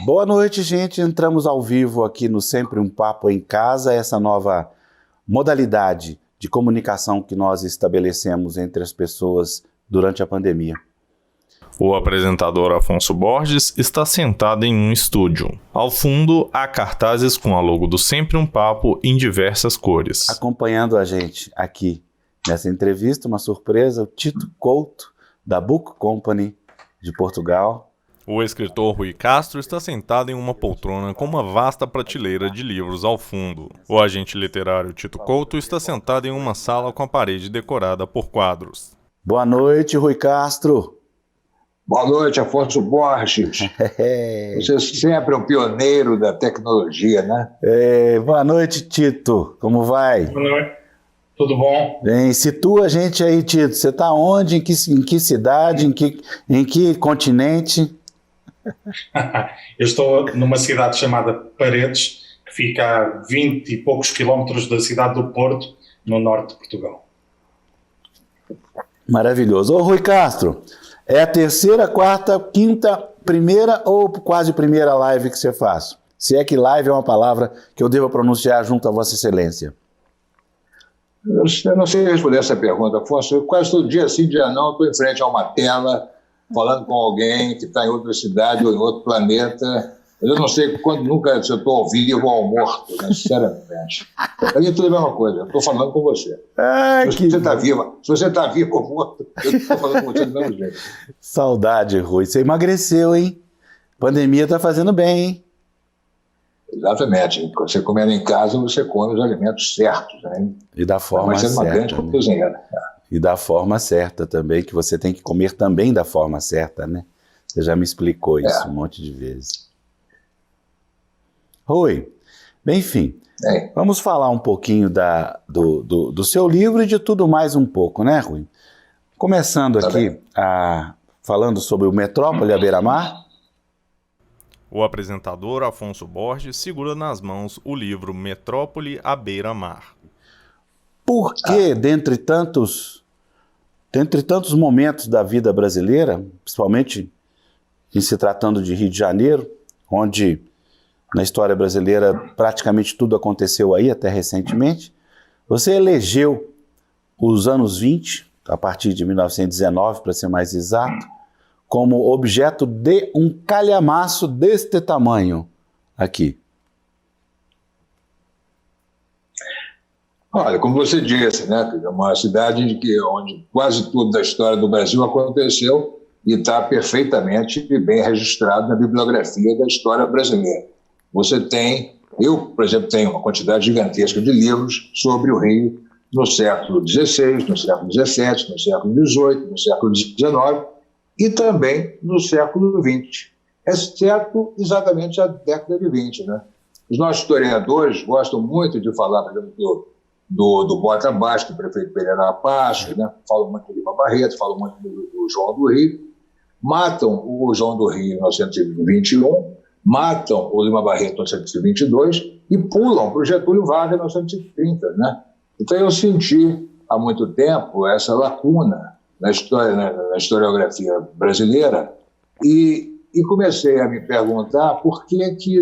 Boa noite, gente. Entramos ao vivo aqui no Sempre um Papo em Casa, essa nova modalidade de comunicação que nós estabelecemos entre as pessoas durante a pandemia. O apresentador Afonso Borges está sentado em um estúdio. Ao fundo, há cartazes com a logo do Sempre um Papo em diversas cores. Acompanhando a gente aqui nessa entrevista, uma surpresa, o Tito Couto, da Book Company de Portugal. O escritor Rui Castro está sentado em uma poltrona com uma vasta prateleira de livros ao fundo. O agente literário Tito Couto está sentado em uma sala com a parede decorada por quadros. Boa noite, Rui Castro. Boa noite, Afonso Borges. Você sempre é um pioneiro da tecnologia, né? Boa noite, Tito. Como vai? Boa noite. Tudo bom? Bem, situa a gente aí, Tito. Você está onde? Em que cidade? Em que continente? Eu estou numa cidade chamada Paredes, que fica a 20 e poucos quilómetros da cidade do Porto, no norte de Portugal. Maravilhoso. Ô, Rui Castro, é a terceira, quarta, quinta, primeira ou quase primeira live que você faz? Se é que live é uma palavra que eu devo pronunciar junto a Vossa Excelência. Eu não sei responder essa pergunta, Afonso. Eu quase todo dia, sim, dia não, estou em frente a uma tela, falando com alguém que está em outra cidade ou em outro planeta. Eu não sei nunca se eu estou ao vivo ou ao morto, né, sinceramente. Aí é tudo a mesma coisa, eu estou falando com você. Se você está vivo ou morto, eu estou falando com você do mesmo jeito. Saudade, Rui. Você emagreceu, hein? Pandemia está fazendo bem, hein? Exatamente. Você comendo em casa, você come os alimentos certos, né? E da forma certa. Uma grande cozinheira. E da forma certa também, que você tem que comer também da forma certa, né? Você já me explicou isso um monte de vezes. Rui, bem, enfim, vamos falar um pouquinho do seu livro e de tudo mais um pouco, né, Rui? Começando aqui, falando sobre o Metrópole à beira-mar. O apresentador Afonso Borges segura nas mãos o livro Metrópole à beira-mar. Por que, dentre tantos momentos da vida brasileira, principalmente em se tratando de Rio de Janeiro, onde na história brasileira praticamente tudo aconteceu aí até recentemente, você elegeu os anos 20, a partir de 1919, para ser mais exato, como objeto de um calhamaço deste tamanho aqui? Olha, como você disse, né, é uma cidade onde quase tudo da história do Brasil aconteceu e está perfeitamente bem registrado na bibliografia da história brasileira. Eu, por exemplo, tenho uma quantidade gigantesca de livros sobre o Rio no século XVI, no século XVII, no século XVIII, no século XIX e também no século XX, exceto exatamente a década de 20, né? Os nossos historiadores gostam muito de falar, por exemplo, do Bota Abaixo, do prefeito Pereira Apache, né? Falam muito do Lima Barreto, falam muito do João do Rio, matam o João do Rio em 1921, matam o Lima Barreto em 1922 e pulam para o Getúlio Vargas em 1930, né? Então eu senti há muito tempo essa lacuna na historiografia brasileira e comecei a me perguntar por que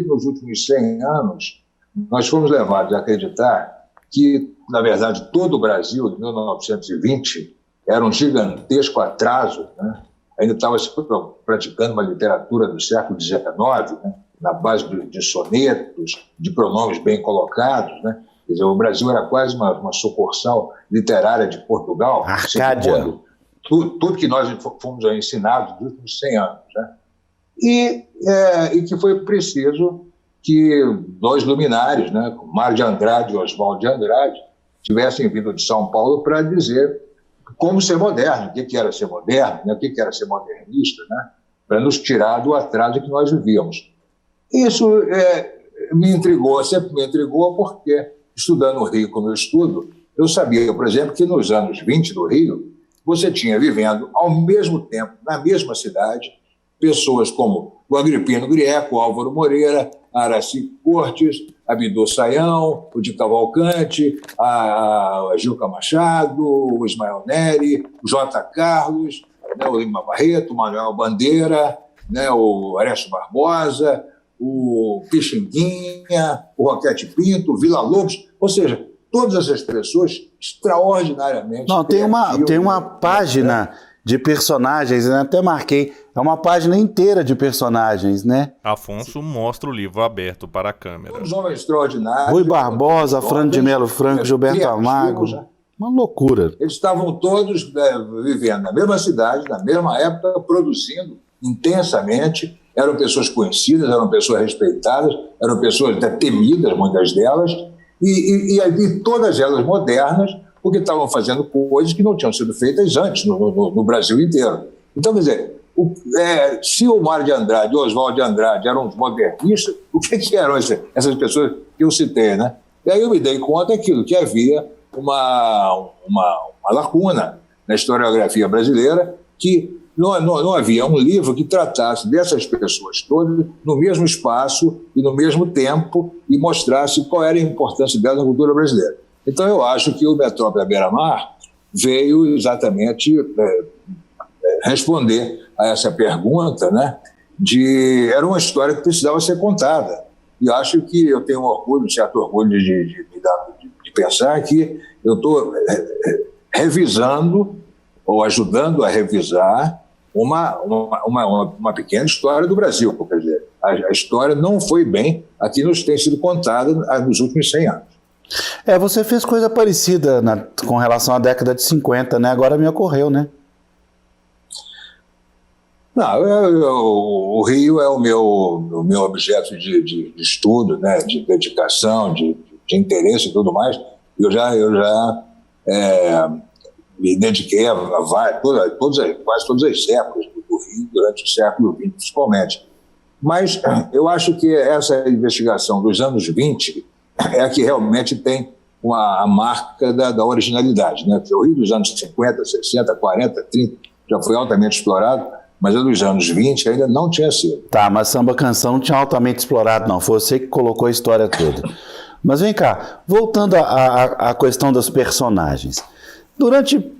nos últimos 100 anos nós fomos levados a acreditar que, na verdade, todo o Brasil de 1920 era um gigantesco atraso, né? Ainda estava se praticando uma literatura do século XIX, né? Na base de sonetos, de pronomes bem colocados, né? Quer dizer, o Brasil era quase uma sucursal literária de Portugal. Arcádia. Tudo que nós fomos ensinados nos últimos 100 anos, né? E que foi preciso que dois luminares, né, Mário de Andrade e Oswaldo de Andrade, tivessem vindo de São Paulo para dizer como ser moderno, o que era ser moderno, né, o que era ser modernista, né, para nos tirar do atraso que nós vivíamos. Isso me intrigou, sempre me intrigou, porque estudando o Rio como eu estudo, eu sabia, por exemplo, que nos anos 20 do Rio, você tinha vivendo ao mesmo tempo, na mesma cidade, pessoas como o Agripino Grieco, o Álvaro Moreira, a Araci Cortes, a Bidu Sayão, o de Cavalcante, a Gilca Machado, o Ismael Neri, o J. Carlos, né, o Lima Barreto, o Manuel Bandeira, né, o Arécio Barbosa, o Pixinguinha, o Roquete Pinto, o Vila Lobos, ou seja, todas essas pessoas extraordinariamente... Não, tem uma página de personagens, eu até marquei, é uma página inteira de personagens, né? Afonso mostra o livro aberto para a câmera. Todos homens extraordinários. Rui Barbosa, Franco de Melo Franco, Gilberto Amago. Né? Uma loucura. Eles estavam todos vivendo na mesma cidade, na mesma época, produzindo intensamente. Eram pessoas conhecidas, eram pessoas respeitadas, eram pessoas até temidas, muitas delas, e todas elas modernas, porque estavam fazendo coisas que não tinham sido feitas antes no Brasil inteiro. Então, quer dizer, se o Mário de Andrade, o Oswaldo de Andrade eram os modernistas, o que eram essas pessoas que eu citei, né? E aí eu me dei conta que havia uma lacuna na historiografia brasileira, que não havia um livro que tratasse dessas pessoas todas no mesmo espaço e no mesmo tempo e mostrasse qual era a importância delas na cultura brasileira. Então eu acho que o Metrópole à Beira-Mar veio exatamente responder a essa pergunta, né? Era uma história que precisava ser contada. E acho que eu tenho um certo orgulho de pensar que eu estou revisando ou ajudando a revisar uma pequena história do Brasil. Quer dizer, a história não foi bem aqui nos tem sido contada nos últimos 100 anos. Você fez coisa parecida com relação à década de 50, né? Agora me ocorreu, né? Não, o Rio é o meu objeto de estudo, né? De dedicação, de interesse e tudo mais. Eu já me dediquei a quase todas as séculos do Rio, durante o século XX, principalmente. Mas eu acho que essa investigação dos anos 20 é a que realmente tem a marca da originalidade, né? Porque o Rio dos anos 50, 60, 40, 30 já foi altamente explorado, mas a dos anos 20 ainda não tinha sido. Tá, mas Samba Canção não tinha altamente explorado, não. Foi você que colocou a história toda. Mas vem cá, voltando à questão dos personagens. Durante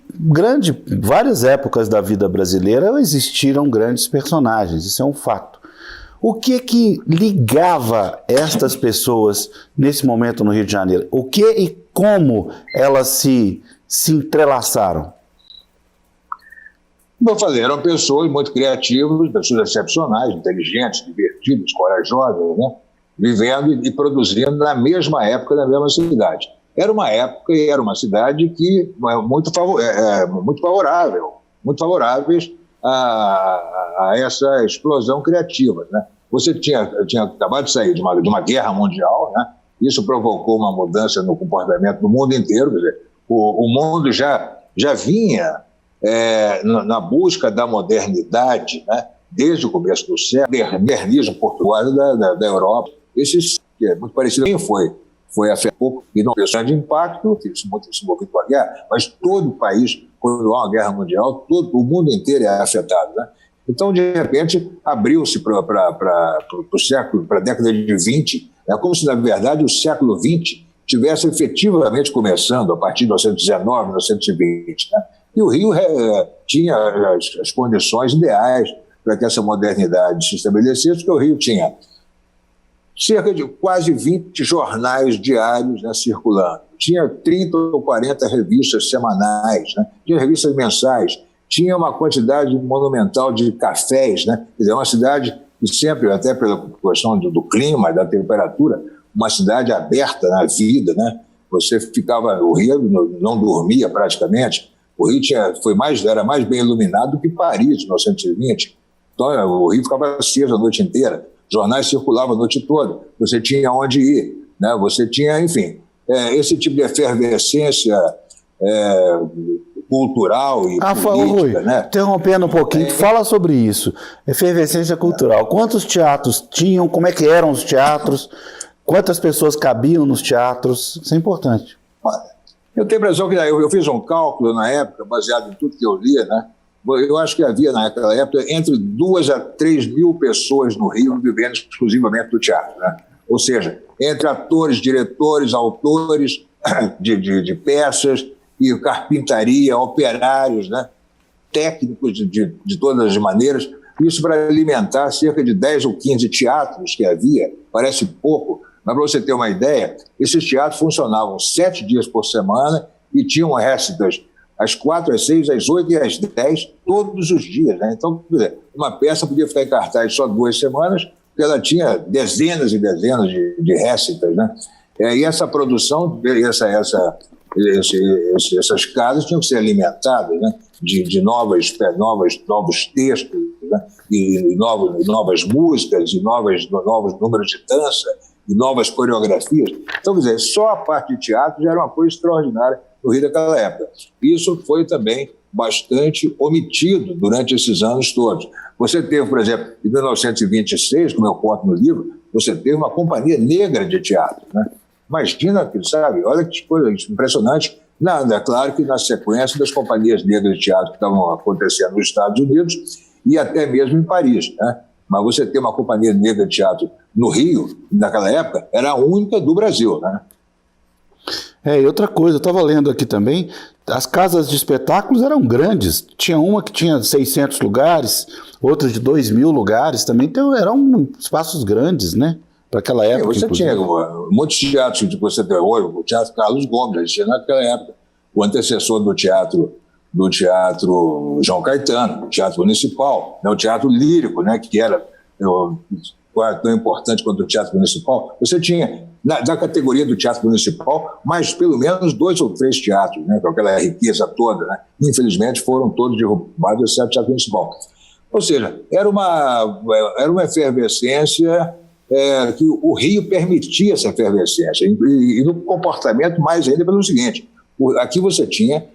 várias épocas da vida brasileira existiram grandes personagens, isso é um fato. O que ligava estas pessoas nesse momento no Rio de Janeiro? O que e como elas se entrelaçaram? Como eu falei, eram pessoas muito criativas, pessoas excepcionais, inteligentes, divertidas, corajosas, né? Vivendo e produzindo na mesma época, na mesma cidade. Era uma época e era uma cidade que muito favoráveis a essa explosão criativa, né? Você tinha acabado de sair de uma guerra mundial, né? Isso provocou uma mudança no comportamento do mundo inteiro. Quer dizer, o mundo já vinha na busca da modernidade, né? Desde o começo do século, o modernismo portuário da Europa. Esse que é muito parecido quem foi afetado e não pensando de impacto, muito se envolvido com a guerra, mas todo o país, quando há uma guerra mundial, todo o mundo inteiro é afetado, né? Então, de repente, abriu-se para a década de 20, como se, na verdade, o século XX estivesse efetivamente começando a partir de 1919, 1920. Né? E o Rio tinha as condições ideais para que essa modernidade se estabelecesse, porque o Rio tinha cerca de quase 20 jornais diários, né, circulando. Tinha 30 ou 40 revistas semanais, né? Tinha revistas mensais. Tinha uma quantidade monumental de cafés, né? Quer dizer, uma cidade que sempre, até pela questão do clima, da temperatura, uma cidade aberta na vida, né? O Rio não dormia praticamente. O Rio era mais bem iluminado do que Paris, em 1920. Então, o Rio ficava aceso a noite inteira. Jornais circulavam a noite toda. Você tinha onde ir, né? Você tinha, enfim, esse tipo de efervescência cultural e política, Rui, né? Interrompendo um pouquinho, fala sobre isso. Efervescência cultural. Quantos teatros tinham? Como é que eram os teatros? Quantas pessoas cabiam nos teatros? Isso é importante. Eu tenho a impressão que eu fiz um cálculo na época, baseado em tudo que eu lia, né? Eu acho que havia naquela época entre 2 a 3 mil pessoas no Rio vivendo exclusivamente do teatro, né? Ou seja, entre atores, diretores, autores de peças e carpintaria, operários, né? Técnicos de todas as maneiras. Isso para alimentar cerca de 10 ou 15 teatros que havia, parece pouco, mas para você ter uma ideia, esses teatros funcionavam 7 dias por semana e tinham récitas às 4, às 6, às 8 e às 10, todos os dias, né? Então, uma peça podia ficar em cartaz só 2 semanas, porque ela tinha dezenas e dezenas de récitas, né? E essa produção, essas casas tinham que ser alimentadas, né? de novos textos, né? E novas músicas, e novos números de dança, e novas coreografias. Então, quer dizer, só a parte de teatro já era uma coisa extraordinária no Rio daquela época. Isso foi também bastante omitido durante esses anos todos. Você teve, por exemplo, em 1926, como eu conto no livro, você teve uma companhia negra de teatro, né? Imagina, sabe, olha que coisa impressionante. É claro que na sequência das companhias negras de teatro que estavam acontecendo nos Estados Unidos e até mesmo em Paris, né? Mas você ter uma companhia negra de teatro no Rio, naquela época, era a única do Brasil, né? E outra coisa, eu estava lendo aqui também, as casas de espetáculos eram grandes. Tinha uma que tinha 600 lugares, outra de 2.000 lugares também, então eram espaços grandes, né? Para aquela época. Você tinha muitos teatros que você tem hoje, o Teatro Carlos Gomes, tinha naquela época, o antecessor do teatro João Caetano, o Teatro Municipal, né, o Teatro Lírico, né, que era tão importante quanto o Teatro Municipal. Você tinha, da categoria do Teatro Municipal, mais pelo menos 2 ou 3 teatros, né, com aquela riqueza toda, né? Infelizmente foram todos derrubados, exceto o Teatro Municipal. Ou seja, era uma efervescência que o Rio permitia essa efervescência, e no comportamento mais ainda pelo seguinte, aqui você tinha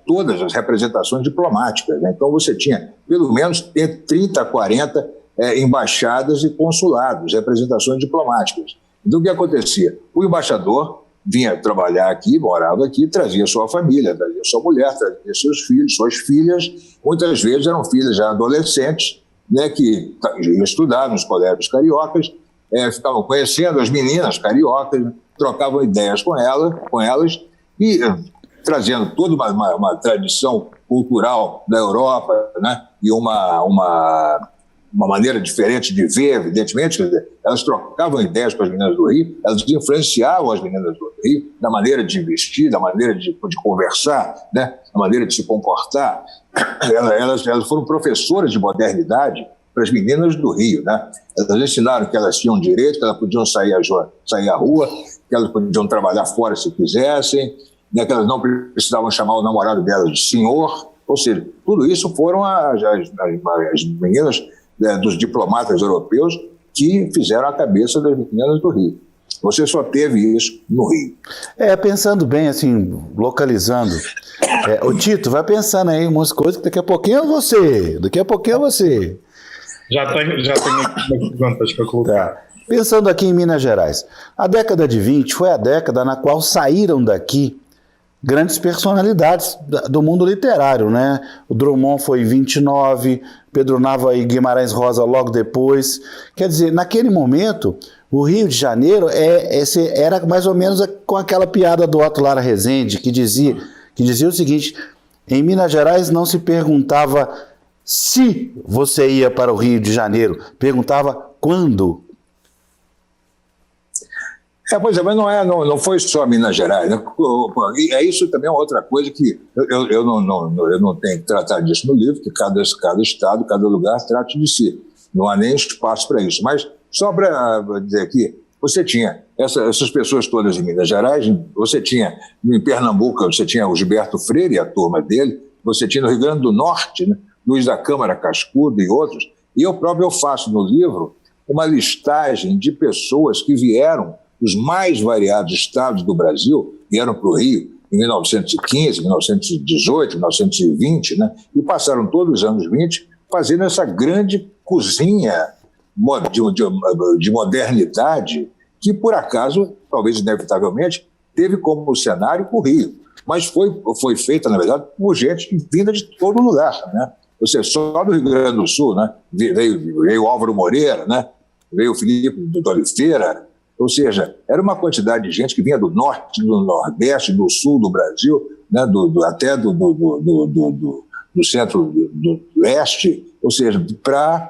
todas as representações diplomáticas, né? Então você tinha pelo menos 30 a 40 embaixadas e consulados, representações diplomáticas. Então o que acontecia? O embaixador vinha trabalhar aqui, morava aqui, trazia sua família, trazia sua mulher, trazia seus filhos, suas filhas, muitas vezes eram filhas já adolescentes, né, que iam estudar nos colégios cariocas, ficavam conhecendo as meninas cariocas, trocavam ideias com elas e trazendo toda uma tradição cultural da Europa, né, e uma maneira diferente de ver, evidentemente. Quer dizer, elas trocavam ideias com as meninas do Rio, elas influenciavam as meninas do Rio da maneira de vestir, da maneira de conversar, né, da maneira de se comportar. Elas foram professoras de modernidade para as meninas do Rio, né? Elas ensinaram que elas tinham direito, que elas podiam sair à rua, que elas podiam trabalhar fora se quisessem, né, que elas não precisavam chamar o namorado delas de senhor. Ou seja, tudo isso foram as meninas dos diplomatas europeus que fizeram a cabeça das meninas do Rio. Você só teve isso no Rio. Pensando bem, assim, localizando. O Tito, vai pensando aí umas coisas que daqui a pouquinho é você. Já tenho perguntas para colocar. Tá. Pensando aqui em Minas Gerais, a década de 20 foi a década na qual saíram daqui grandes personalidades do mundo literário, né? O Drummond foi em 29, Pedro Nava e Guimarães Rosa logo depois. Quer dizer, naquele momento, o Rio de Janeiro era mais ou menos com aquela piada do Otto Lara Rezende, que dizia o seguinte: em Minas Gerais não se perguntava se você ia para o Rio de Janeiro, perguntava quando. Pois é, mas não foi só Minas Gerais, né? Isso também é outra coisa que eu não tenho que tratar disso no livro, que cada estado, cada lugar trate de si. Não há nem espaço para isso. Mas só para dizer aqui, você tinha essas pessoas todas em Minas Gerais, você tinha em Pernambuco, você tinha o Gilberto Freire e a turma dele, você tinha no Rio Grande do Norte, né? Luiz da Câmara Cascudo e outros, e eu faço no livro uma listagem de pessoas que vieram dos mais variados estados do Brasil, vieram para o Rio em 1915, 1918, 1920, né? E passaram todos os anos 20 fazendo essa grande cozinha de modernidade que, por acaso, talvez inevitavelmente, teve como cenário o Rio. Mas foi feita, na verdade, por gente vinda de todo lugar, né? Ou seja, só do Rio Grande do Sul, né? Veio o Álvaro Moreira, né? Veio o Filipe de Oliveira. Ou seja, era uma quantidade de gente que vinha do norte, do nordeste, do sul do Brasil, né? Até do do Centro-Leste, ou seja, para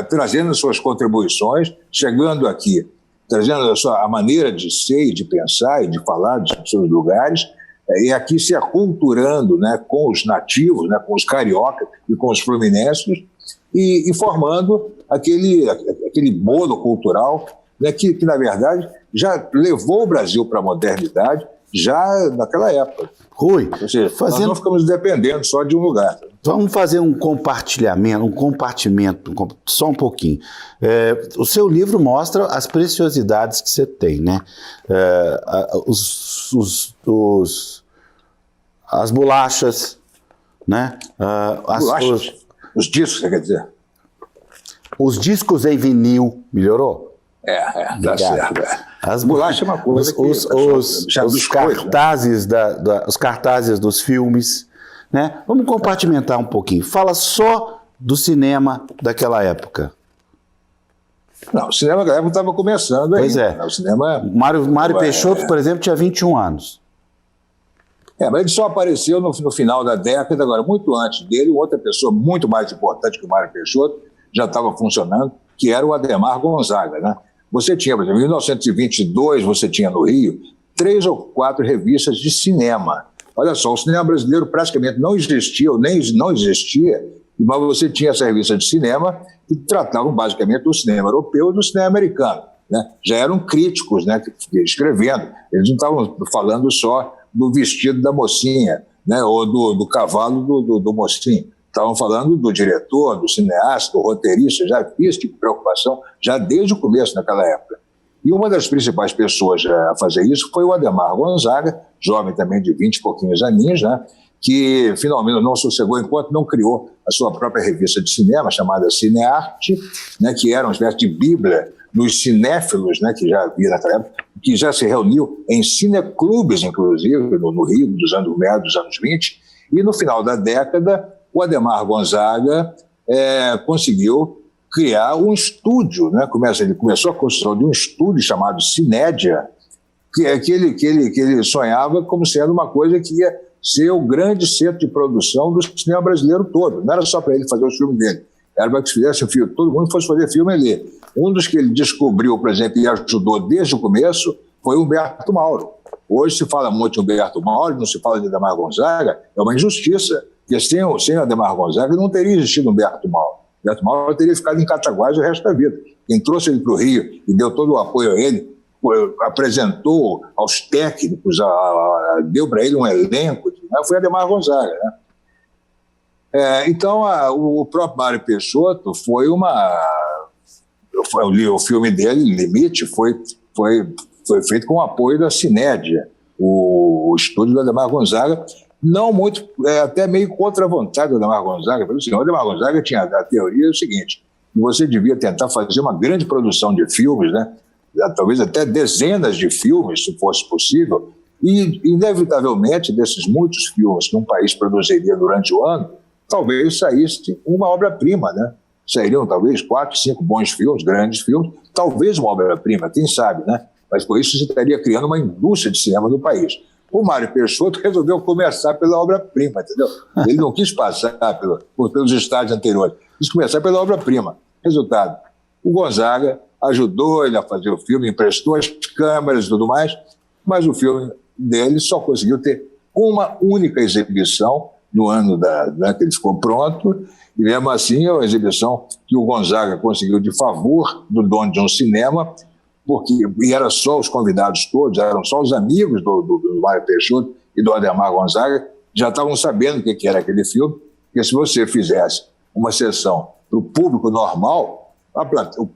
trazendo as suas contribuições, chegando aqui, trazendo a maneira de ser e de pensar e de falar dos seus lugares, e aqui se aculturando, né, com os nativos, né, com os cariocas e com os fluminenses, e formando aquele bolo cultural, né, que, na verdade, já levou o Brasil para a modernidade já naquela época. Rui, ou seja, nós não ficamos dependendo só de um lugar. Vamos fazer um compartimento, só um pouquinho. O seu livro mostra as preciosidades que você tem, né? As bolachas, né? Os discos, você quer dizer? Os discos em vinil, melhorou? Dá certo. As bolachas é uma coisa os cartazes, os cartazes dos filmes, né? Vamos compartimentar um pouquinho. Fala só do cinema daquela época. Não, o cinema daquela época estava começando aí. Pois é. O cinema... Mário Peixoto, por exemplo, tinha 21 anos. Mas ele só apareceu no final da década. Agora, muito antes dele, outra pessoa muito mais importante que o Mário Peixoto já estava funcionando, que era o Adhemar Gonzaga, né? Você tinha, por exemplo, em 1922, você tinha no Rio 3 ou 4 revistas de cinema. Olha só, o cinema brasileiro praticamente não existia, ou nem não existia, mas você tinha essa revista de cinema que tratavam basicamente do cinema europeu e do cinema americano, né? Já eram críticos, né, escrevendo. Eles não estavam falando só do vestido da mocinha, né, ou do cavalo do mocinho. Estavam falando do diretor, do cineasta, do roteirista, já havia esse tipo de preocupação já desde o começo naquela época. E uma das principais pessoas a fazer isso foi o Adhemar Gonzaga, jovem também de 20 e pouquinhos aninhos, né, que finalmente não sossegou enquanto não criou a sua própria revista de cinema, chamada Cinearte, né, que era uma espécie de bíblia dos cinéfilos, né, que já havia naquela época, que já se reuniu em cineclubes, inclusive, no Rio, dos anos 20. E no final da década, o Adhemar Gonzaga conseguiu criar um estúdio, né? Ele começou a construção de um estúdio chamado Cinédia, que ele sonhava como sendo uma coisa que ia ser o grande centro de produção do cinema brasileiro todo. Não era só para ele fazer os filmes dele, era para que fizesse o filme, todo mundo fosse fazer filme ali. Um dos que ele descobriu, por exemplo, e ajudou desde o começo, foi o Humberto Mauro. Hoje se fala muito de Humberto Mauro, não se fala de Adhemar Gonzaga, é uma injustiça. Porque sem Adhemar Gonzaga não teria existido Humberto Mauro. Humberto Mauro teria ficado em Cataguás o resto da vida. Quem trouxe ele para o Rio e deu todo o apoio a ele, apresentou aos técnicos, deu para ele um elenco, foi Adhemar Gonzaga, né? Então, o próprio Mário Peixoto o filme dele, Limite, foi feito com o apoio da Cinédia, o estúdio do Adhemar Gonzaga, não muito, até meio contra a vontade do Adhemar Gonzaga. O Adhemar Gonzaga tinha a teoria o seguinte: você devia tentar fazer uma grande produção de filmes, né? Talvez até dezenas de filmes, se fosse possível, e, inevitavelmente, desses muitos filmes que um país produziria durante o ano, talvez saísse uma obra-prima, né? Sairiam talvez 4, 5 bons filmes, grandes filmes, talvez uma obra-prima, quem sabe, né? Mas por isso você estaria criando uma indústria de cinema no país. O Mário Peixoto resolveu começar pela obra-prima, entendeu? Ele não quis passar pelos estágios anteriores, quis começar pela obra-prima. Resultado, o Gonzaga ajudou ele a fazer o filme, emprestou as câmeras e tudo mais, mas o filme dele só conseguiu ter uma única exibição no ano que ele ficou pronto, e mesmo assim é uma exibição que o Gonzaga conseguiu de favor do dono de um cinema, e era só os convidados todos, eram só os amigos do Mário Peixoto e do Adhemar Gonzaga, já estavam sabendo o que era aquele filme, porque se você fizesse uma sessão para o público normal,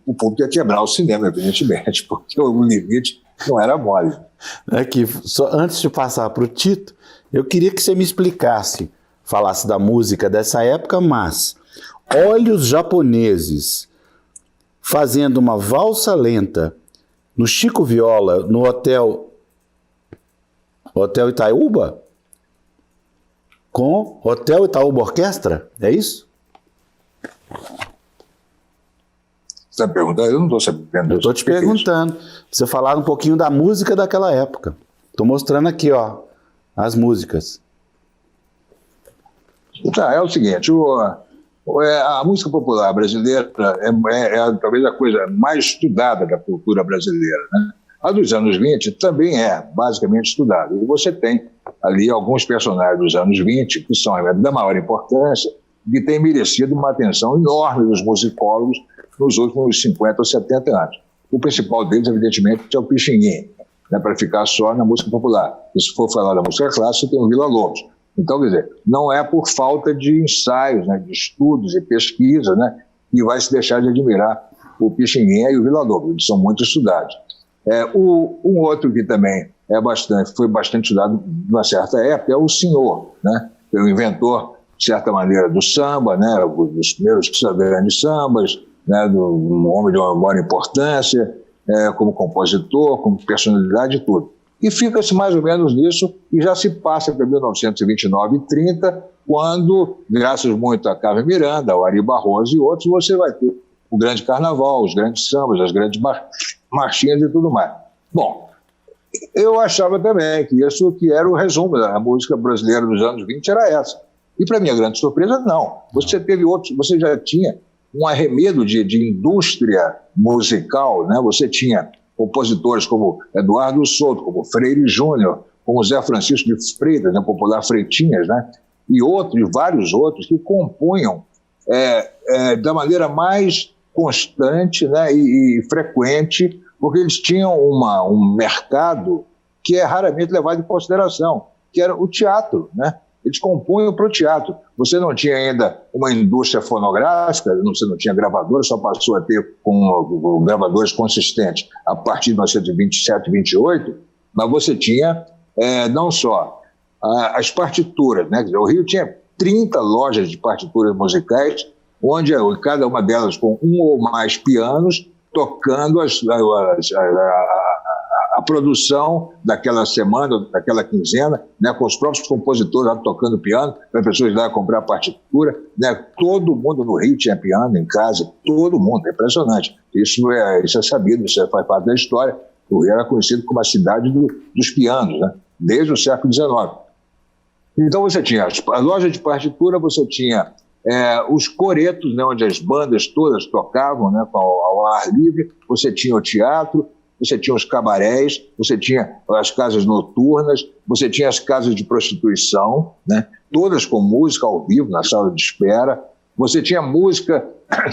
o público ia quebrar o cinema, evidentemente, porque o limite não era mole. Aqui, só antes de passar para o Tito, eu queria que você me explicasse, falasse da música dessa época, mas Olhos Japoneses fazendo uma valsa lenta no Chico Viola, no Hotel Itaúba, com Hotel Itaúba Orquestra, é isso? Você está perguntando? Eu não estou sabendo. Eu estou te perguntando. Você falar um pouquinho da música daquela época. Estou mostrando aqui, ó, as músicas. Tá, é o seguinte, a música popular brasileira é talvez a coisa mais estudada da cultura brasileira, né? A dos anos 20 também é basicamente estudada. E você tem ali alguns personagens dos anos 20 que são da maior importância e que têm merecido uma atenção enorme dos musicólogos nos últimos 50 ou 70 anos. O principal deles, evidentemente, é o Pixinguinha, né, para ficar só na música popular. E se for falar da música clássica, tem o Villa-Lobos. Então, quer dizer, não é por falta de ensaios, né, de estudos e pesquisa, né, que vai se deixar de admirar o Pixinguinha e o Villa-Lobos. Eles são muito estudados. Um outro que também foi bastante estudado numa certa época é o Senhor, né? Foi o inventor, de certa maneira, do samba, né? Dos primeiros grandes sambas, né? Um homem de uma maior importância, como compositor, como personalidade e tudo. E fica-se mais ou menos nisso e já se passa para 1929 e 30, quando, graças muito a Carmen Miranda, ao Ari Barroso e outros, você vai ter o grande carnaval, os grandes sambas, as grandes marchinhas e tudo mais. Bom, eu achava também que isso que era o resumo da música brasileira dos anos 20 era essa. E para minha grande surpresa, não. Você teve outros, você já tinha um arremedo de indústria musical, né? Você tinha compositores como Eduardo Souto, como Freire Júnior, como Zé Francisco de Freitas, né? Popular Freitinhas, né? E vários outros que compunham da maneira mais constante, né, e frequente, porque eles tinham um mercado que é raramente levado em consideração, que era o teatro, né? Eles compunham para o teatro. Você não tinha ainda uma indústria fonográfica, você não tinha gravadora, só passou a ter com gravadores consistentes a partir de 1927, 28, mas você tinha não só as partituras, né? Quer dizer, o Rio tinha 30 lojas de partituras musicais, onde cada uma delas com um ou mais pianos, tocando a produção daquela semana, daquela quinzena, né, com os próprios compositores lá tocando piano, para as pessoas ir lá comprar partitura, né, todo mundo no Rio tinha piano em casa, todo mundo, é impressionante. Isso é sabido, isso faz parte da história. O Rio era conhecido como a cidade dos pianos, né, desde o século XIX. Então você tinha a loja de partitura, você tinha os coretos, né, onde as bandas todas tocavam, né, ao ar livre, você tinha o teatro, você tinha os cabarés, você tinha as casas noturnas, você tinha as casas de prostituição, né, todas com música ao vivo na sala de espera, você tinha música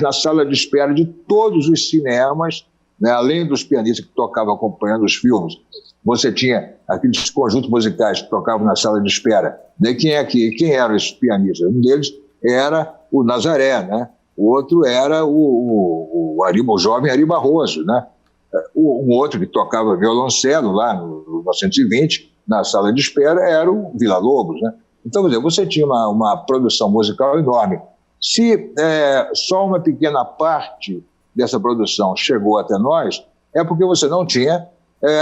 na sala de espera de todos os cinemas, né, além dos pianistas que tocavam acompanhando os filmes. Você tinha aqueles conjuntos musicais que tocavam na sala de espera. Né? Quem eram esses pianistas? Um deles era o Nazaré, né? O outro era o jovem Ari Barroso, né? Um outro que tocava violoncelo lá no 1920, na sala de espera, era o Villa-Lobos, né? Então, quer dizer, você tinha uma produção musical enorme. Se só uma pequena parte dessa produção chegou até nós, é porque você não tinha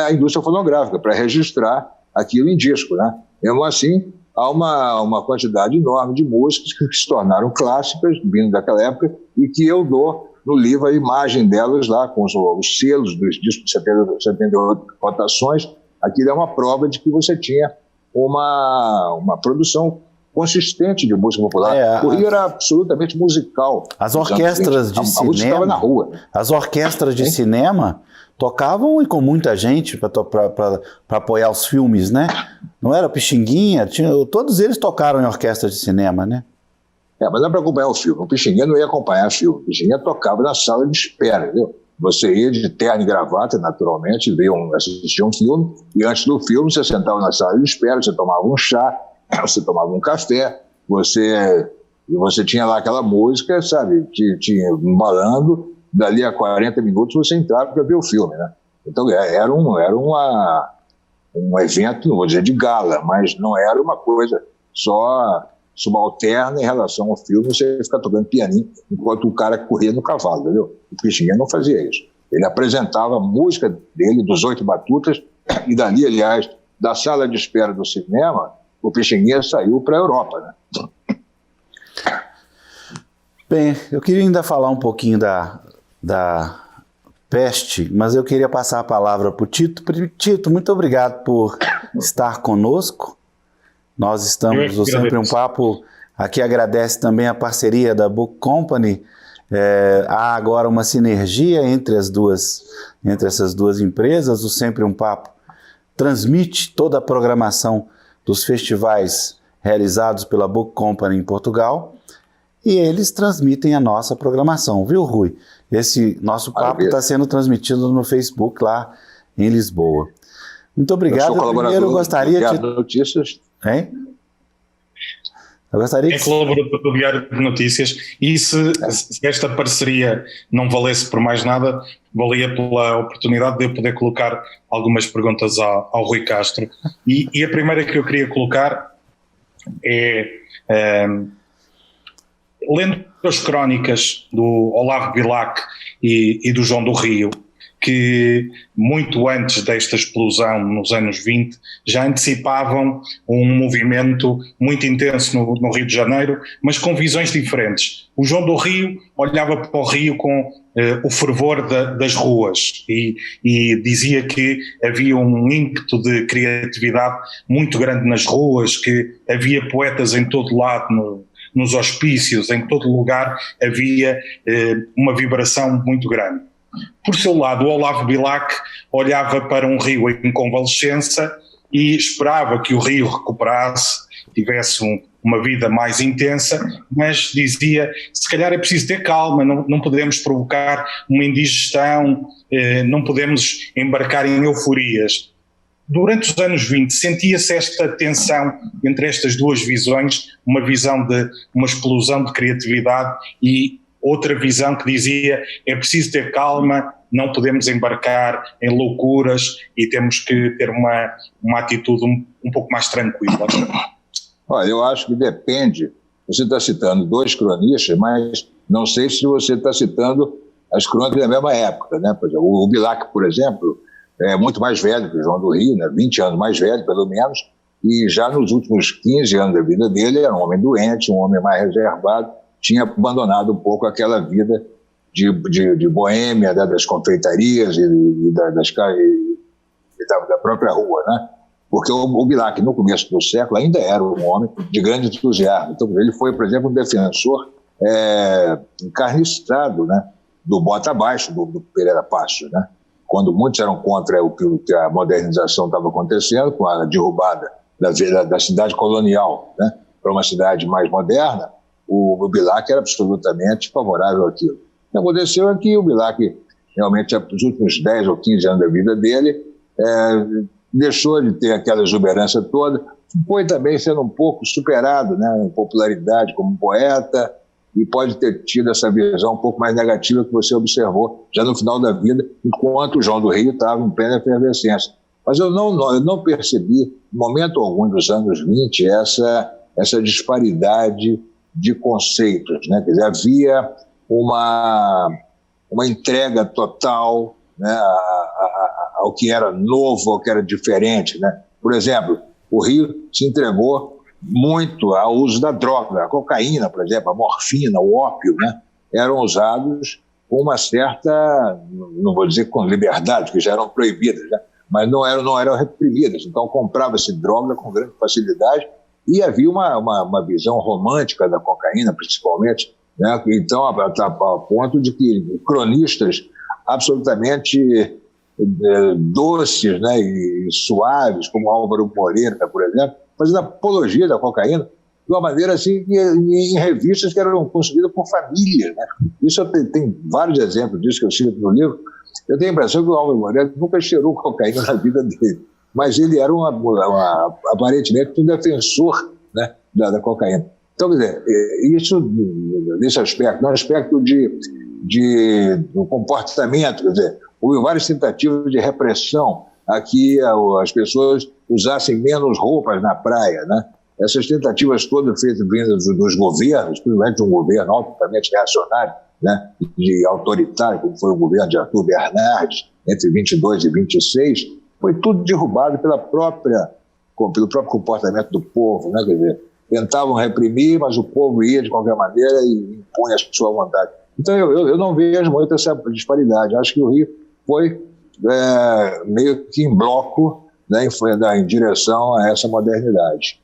a indústria fonográfica para registrar aquilo em disco, né? Mesmo assim, há uma quantidade enorme de músicas que se tornaram clássicas, vindo daquela época, e que eu dou no livro a imagem delas lá, com os selos dos discos de 78 rotações. Aquilo é uma prova de que você tinha uma produção consistente de música popular. O Rio era absolutamente musical. As orquestras de cinema, a música estava na rua. As orquestras de cinema tocavam e com muita gente para apoiar os filmes, né? Não era Pixinguinha, todos eles tocaram em orquestras de cinema, né? Mas não é para acompanhar o filme. O Pixinguinha não ia acompanhar o filme. O Pixinguinha tocava na sala de espera, entendeu? Você ia de terno e gravata, naturalmente, assistir um filme, e antes do filme você sentava na sala de espera, você tomava um chá, você tomava um café, você tinha lá aquela música, sabe, te embalando, dali a 40 minutos você entrava para ver o filme, né? Então era um evento, não vou dizer de gala, mas não era uma coisa só subalterna em relação ao filme, você ficar tocando pianinho enquanto o cara corria no cavalo, entendeu? O Pixinguinha não fazia isso. Ele apresentava a música dele, dos 8 batutas, e dali, aliás, da sala de espera do cinema, o Pixinguinha saiu para a Europa, né? Bem, eu queria ainda falar um pouquinho da peste, mas eu queria passar a palavra para o Tito. Tito, muito obrigado por estar conosco. Nós estamos sempre um papo Aqui agradece também a parceria da Book Company. Há agora uma sinergia entre essas duas empresas. O Sempre um Papo transmite toda a programação dos festivais realizados pela Book Company em Portugal e eles transmitem a nossa programação, viu, Rui? Esse nosso papo está sendo transmitido no Facebook lá em Lisboa. Muito obrigado. Primeiro, eu gostaria de... Notícias. Hein? Eu gostaria que... colaborador do Diário de Notícias, e se esta parceria não valesse por mais nada, valia pela oportunidade de eu poder colocar algumas perguntas ao Rui Castro. E a primeira que eu queria colocar é, lendo as crónicas do Olavo Bilac e do João do Rio, que muito antes desta explosão, nos anos 20, já antecipavam um movimento muito intenso no Rio de Janeiro, mas com visões diferentes. O João do Rio olhava para o Rio com o fervor das ruas e dizia que havia um ímpeto de criatividade muito grande nas ruas, que havia poetas em todo lado, nos hospícios, em todo lugar havia uma vibração muito grande. Por seu lado, o Olavo Bilac olhava para um Rio em convalescença e esperava que o Rio recuperasse, tivesse uma vida mais intensa, mas dizia, se calhar é preciso ter calma, não podemos provocar uma indigestão, não podemos embarcar em euforias. Durante os anos 20 sentia-se esta tensão entre estas duas visões, uma visão de uma explosão de criatividade e outra visão que dizia é preciso ter calma, não podemos embarcar em loucuras e temos que ter uma atitude um pouco mais tranquila. Olha, eu acho que depende. Você está citando dois cronistas, mas não sei se você está citando as crônicas da mesma época, né? Por exemplo, o Bilac, por exemplo, é muito mais velho que o João do Rio, né? 20 anos mais velho, pelo menos, e já nos últimos 15 anos da vida dele era um homem doente, um homem mais reservado, tinha abandonado um pouco aquela vida de boêmia, né, das confeitarias e da própria rua, né? Porque o Bilac, no começo do século, ainda era um homem de grande entusiasmo. Então, ele foi, por exemplo, um defensor encarniçado, né, do bota abaixo do Pereira Passos, né? Quando muitos eram contra o que a modernização estava acontecendo, com a derrubada da cidade colonial, né, para uma cidade mais moderna, o Bilac era absolutamente favorável àquilo. O que aconteceu é que o Bilac, realmente, nos últimos 10 ou 15 anos da vida dele, deixou de ter aquela exuberância toda, foi também sendo um pouco superado, né, em popularidade como poeta, e pode ter tido essa visão um pouco mais negativa que você observou já no final da vida, enquanto o João do Rio estava em plena efervescência. Mas eu não percebi, em momento algum dos anos 20, essa disparidade de conceitos, né? Quer dizer, havia uma entrega total, né, ao que era novo, ao que era diferente, né? Por exemplo, o Rio se entregou muito ao uso da droga, a cocaína, por exemplo, a morfina, o ópio, né? Eram usados com uma certa, não vou dizer com liberdade, porque já eram proibidas, né? Mas não eram reprimidas, então comprava-se droga com grande facilidade. E havia uma visão romântica da cocaína, principalmente, né? Então, a ponto de que cronistas absolutamente doces, né, e suaves, como Álvaro Moreira, por exemplo, fazendo apologia da cocaína de uma maneira assim, em revistas que eram consumidas por famílias, né? Isso tem vários exemplos disso que eu cito no livro. Eu tenho a impressão que o Álvaro Moreira nunca cheirou cocaína na vida dele, mas ele era aparentemente um defensor, né, da cocaína. Então, quer dizer, isso nesse aspecto, no aspecto do comportamento, quer dizer, houve várias tentativas de repressão a que as pessoas usassem menos roupas na praia, né? Essas tentativas todas feitas vindas dos governos, principalmente um governo altamente reacionário, né, e autoritário, como foi o governo de Arthur Bernardes, entre 22 e 26, foi tudo derrubado pelo próprio comportamento do povo, né? Quer dizer, tentavam reprimir, mas o povo ia de qualquer maneira e impunha a sua vontade. Então eu não vejo muito essa disparidade. Acho que o Rio foi meio que em bloco, né, em direção a essa modernidade.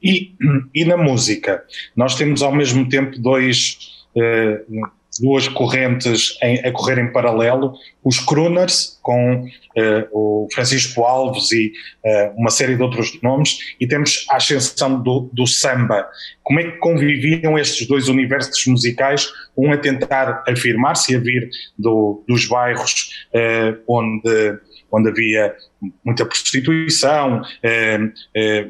E na música, nós temos ao mesmo tempo duas correntes a correr em paralelo, os crooners, com o Francisco Alves e uma série de outros nomes, e temos a ascensão do samba. Como é que conviviam estes dois universos musicais, um a tentar afirmar-se, a vir dos bairros onde havia muita prostituição,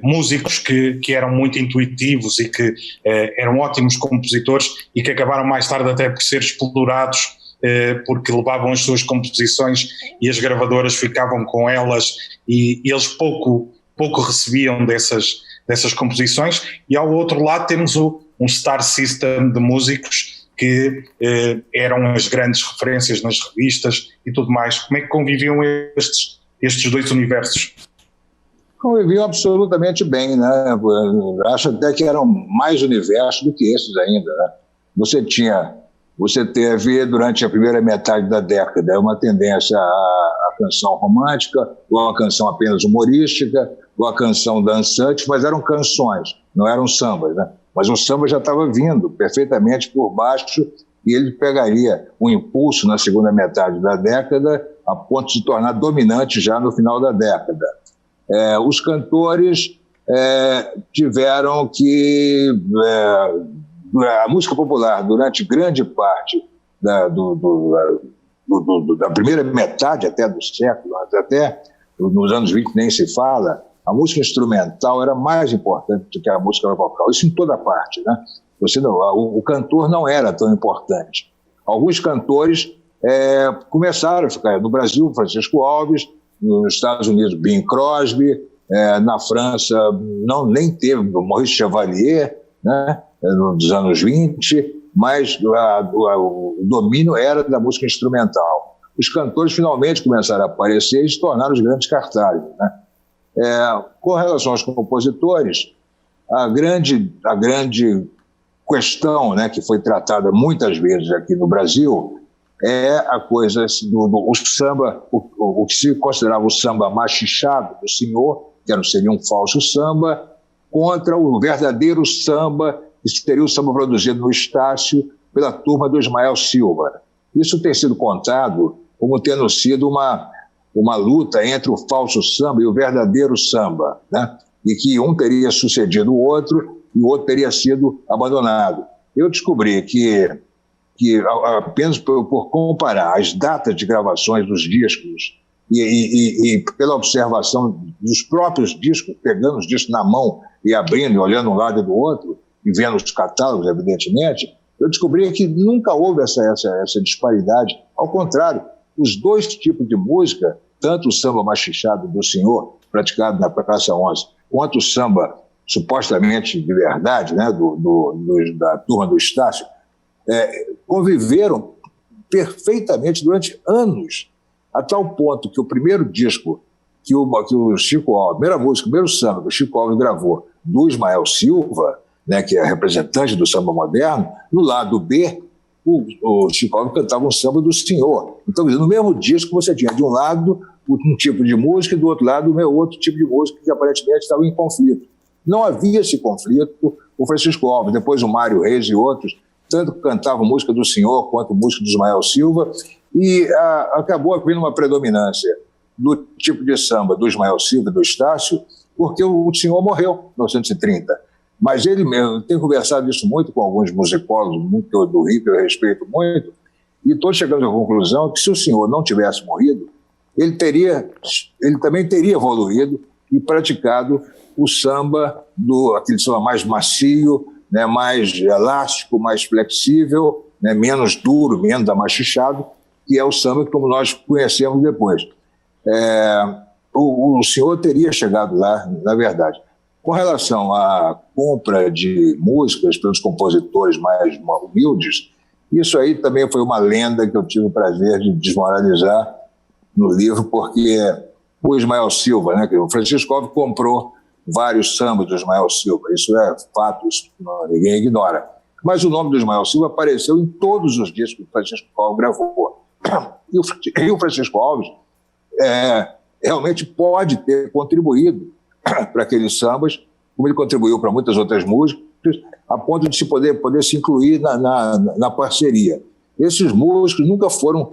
músicos que eram muito intuitivos e que eram ótimos compositores e que acabaram mais tarde até por ser explorados porque levavam as suas composições e as gravadoras ficavam com elas e eles pouco recebiam dessas composições. E ao outro lado temos um star system de músicos que eram as grandes referências nas revistas e tudo mais. Como é que conviviam estes dois universos? Conviviam absolutamente bem, né? Acho até que eram mais universos do que esses ainda, né? Você teve, durante a primeira metade da década, uma tendência à canção romântica, ou à canção apenas humorística, ou à canção dançante, mas eram canções, não eram sambas, né? Mas o samba já estava vindo perfeitamente por baixo e ele pegaria um impulso na segunda metade da década a ponto de se tornar dominante já no final da década. Os cantores tiveram que... a música popular, durante grande parte da primeira metade até do século, até nos anos 20 nem se fala, a música instrumental era mais importante do que a música vocal. Isso em toda parte, né? O cantor não era tão importante. Alguns cantores começaram a ficar no Brasil, Francisco Alves, nos Estados Unidos, Bing Crosby, na França nem teve Maurice Chevalier, né? Nos anos 20, mas o domínio era da música instrumental. Os cantores finalmente começaram a aparecer e se tornaram os grandes cartazes, né? Com relação aos compositores, a grande questão, né, que foi tratada muitas vezes aqui no Brasil é a coisa do samba, o que se considerava o samba machichado do senhor, que seria um falso samba, contra o verdadeiro samba, que seria o samba produzido no Estácio pela turma do Ismael Silva. Isso tem sido contado como tendo sido uma luta entre o falso samba e o verdadeiro samba, né? E que um teria sucedido o outro e o outro teria sido abandonado. Eu descobri que apenas por comparar as datas de gravações dos discos e pela observação dos próprios discos, pegando os discos na mão e abrindo e olhando um lado e do outro, e vendo os catálogos, evidentemente, eu descobri que nunca houve essa disparidade. Ao contrário, os dois tipos de música, tanto o samba machichado do senhor, praticado na Praça 11, quanto o samba supostamente de verdade, né, da turma do Estácio, conviveram perfeitamente durante anos, a tal ponto que o primeiro disco que o Chico Alves, a primeira música, o primeiro samba que o Chico Alves gravou do Ismael Silva, né, que é representante do samba moderno, no lado B, o Chico Alves cantava um samba do senhor. Então, no mesmo disco, você tinha de um lado um tipo de música e do outro lado outro tipo de música que aparentemente estava em conflito. Não havia esse conflito. O Francisco Alves, depois o Mário Reis e outros, tanto cantavam música do senhor quanto música do Ismael Silva, e acabou havendo uma predominância do tipo de samba do Ismael Silva e do Estácio, porque o senhor morreu em 1930. Mas ele mesmo, tem conversado isso muito com alguns musicólogos do Rio, que eu respeito muito, e todos chegamos à conclusão que se o senhor não tivesse morrido, ele também teria evoluído e praticado o samba, aquele samba mais macio, né, mais elástico, mais flexível, né, menos duro, menos amachichado, que é o samba como nós conhecemos depois. O senhor teria chegado lá, na verdade. Com relação à compra de músicas pelos compositores mais humildes, isso aí também foi uma lenda que eu tive o prazer de desmoralizar no livro, porque o Ismael Silva, né, o Francisco Alves comprou vários sambas do Ismael Silva, isso é fato, isso ninguém ignora. Mas o nome do Ismael Silva apareceu em todos os discos que o Francisco Alves gravou. E o Francisco Alves realmente pode ter contribuído para aqueles sambas como ele contribuiu para muitas outras músicas, a ponto de se poder se incluir na parceria. Esses músicos nunca foram,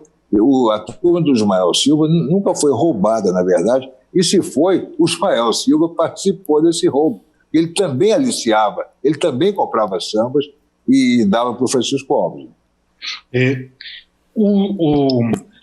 a turma do Ismael Silva nunca foi roubada, na verdade, e se foi, o Ismael Silva participou desse roubo. Ele também aliciava, ele também comprava sambas e dava para o Francisco Alves.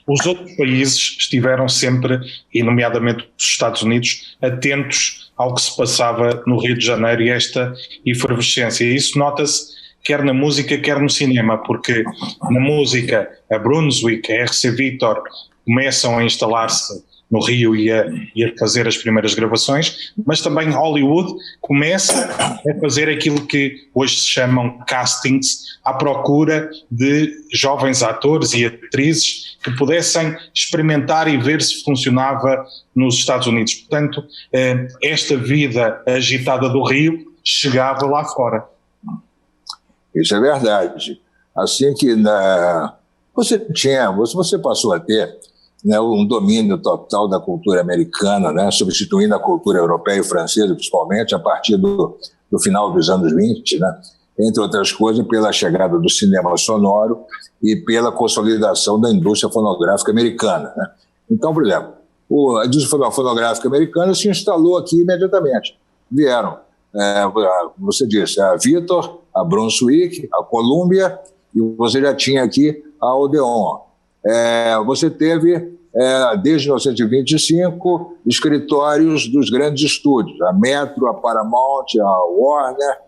Os outros países estiveram sempre, e nomeadamente os Estados Unidos, atentos ao que se passava no Rio de Janeiro e esta efervescência. E isso nota-se quer na música, quer no cinema, porque na música a Brunswick, a RC Victor começam a instalar-se no Rio e a fazer as primeiras gravações, mas também Hollywood começa a fazer aquilo que hoje se chamam castings, à procura de jovens atores e atrizes que pudessem experimentar e ver se funcionava nos Estados Unidos. Portanto, esta vida agitada do Rio chegava lá fora. Isso é verdade. Assim que você passou a ter, né, um domínio total da cultura americana, né, substituindo a cultura europeia e francesa, principalmente, a partir do final dos anos 20, né, entre outras coisas, pela chegada do cinema sonoro e pela consolidação da indústria fonográfica americana. Né. Então, por exemplo, a indústria fonográfica americana se instalou aqui imediatamente. Vieram, você disse, a Victor, a Brunswick, a Columbia, e você já tinha aqui a Odeon. Você teve, desde 1925, escritórios dos grandes estúdios, a Metro, a Paramount, a Warner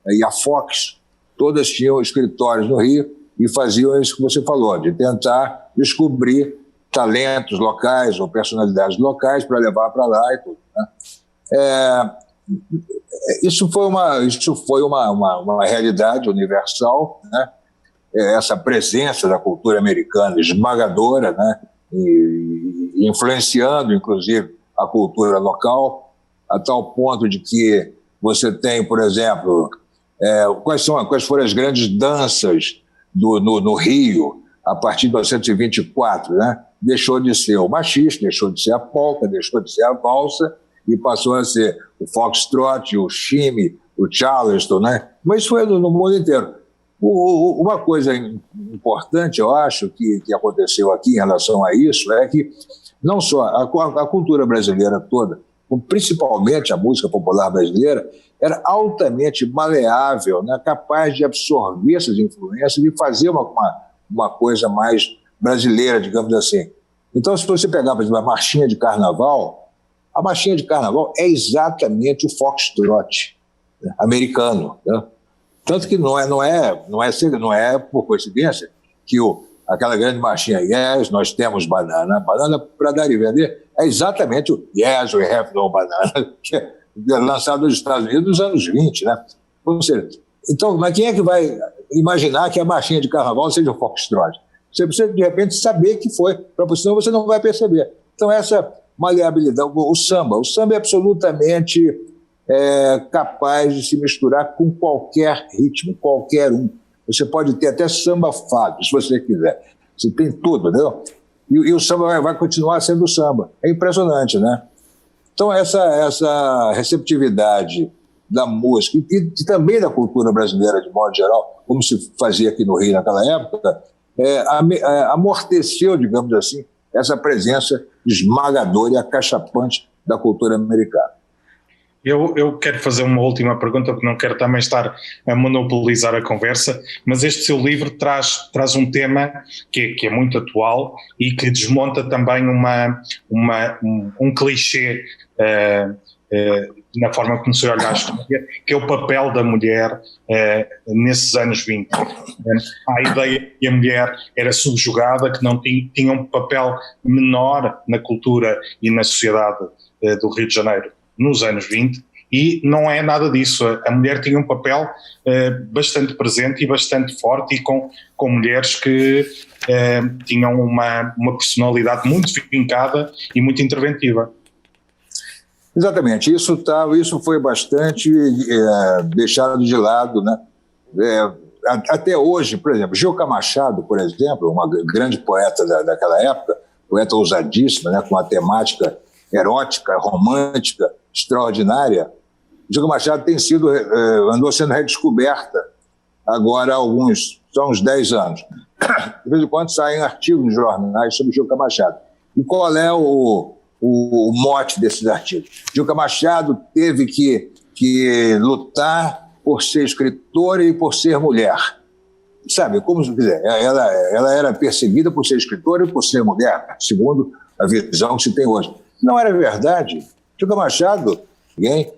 e a Fox, todas tinham escritórios no Rio e faziam isso que você falou, de tentar descobrir talentos locais ou personalidades locais para levar para lá e tudo. Né? Isso foi uma realidade universal, né? Essa presença da cultura americana esmagadora, né? E influenciando, inclusive, a cultura local, a tal ponto de que você tem, por exemplo, quais foram as grandes danças no Rio a partir de 1924, né? Deixou de ser o machista, deixou de ser a polca, deixou de ser a valsa e passou a ser o foxtrot, o shimmy, o charleston, né? Mas isso foi no mundo inteiro. Uma coisa importante, eu acho, que aconteceu aqui em relação a isso é que não só a cultura brasileira toda, principalmente a música popular brasileira, era altamente maleável, né, capaz de absorver essas influências e fazer uma coisa mais brasileira, digamos assim. Então, se você pegar, por exemplo, a marchinha de carnaval é exatamente o foxtrot, né, americano, né? Tanto que não é por coincidência que aquela grande marchinha Yes, nós temos banana para dar e vender, é exatamente o Yes, we have no banana, que é lançado nos Estados Unidos nos anos 20, né? Ou seja, então, mas quem é que vai imaginar que a marchinha de carnaval seja o foxtrot? Você precisa, de repente, saber que foi, senão você não vai perceber. Então, essa maleabilidade, o samba é absolutamente capaz de se misturar com qualquer ritmo, qualquer um. Você pode ter até samba fado, se você quiser. Você tem tudo, entendeu? E o samba vai continuar sendo samba. É impressionante, né? Então, essa receptividade da música e também da cultura brasileira, de modo geral, como se fazia aqui no Rio naquela época, amorteceu, digamos assim, essa presença esmagadora e acachapante da cultura americana. Eu quero fazer uma última pergunta, porque não quero também estar a monopolizar a conversa, mas este seu livro traz um tema que é muito atual e que desmonta também um clichê na forma como se olha a história, que é o papel da mulher nesses anos 20. A ideia que a mulher era subjugada, que não tinha um papel menor na cultura e na sociedade do Rio de Janeiro nos anos 20, e não é nada disso. A mulher tinha um papel bastante presente e bastante forte, e com mulheres que tinham uma personalidade muito vincada e muito interventiva. Exatamente, isso foi bastante deixado de lado, né? Até hoje, por exemplo, Gilca Machado, por exemplo, uma grande poeta daquela época, poeta ousadíssima, né, com uma temática erótica, romântica, extraordinária, Gilca Machado andou sendo redescoberta agora há são uns 10 anos. De vez em quando saem artigos nos jornais sobre Gilca Machado. E qual é o mote desses artigos? Gilca Machado teve que lutar por ser escritora e por ser mulher. Sabe, como se quiser, ela era perseguida por ser escritora e por ser mulher, segundo a visão que se tem hoje. Não era verdade. Gilca Machado,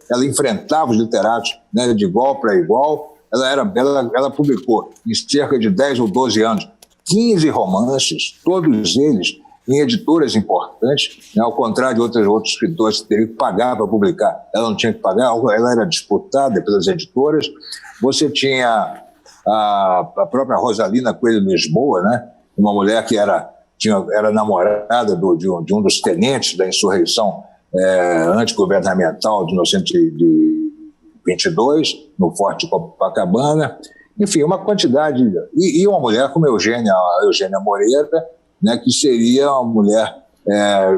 ela enfrentava os literatos, né, de igual para igual. Ela publicou, em cerca de 10 ou 12 anos, 15 romances, todos eles em editoras importantes, né, ao contrário de outros escritores que teriam que pagar para publicar. Ela não tinha que pagar, ela era disputada pelas editoras. Você tinha a própria Rosalina Coelho Lisboa, né, uma mulher que era namorada de um dos tenentes da insurreição antigovernamental de 1922, no Forte Copacabana. Enfim, uma quantidade. E uma mulher como a Eugênia Moreira, né, que seria uma mulher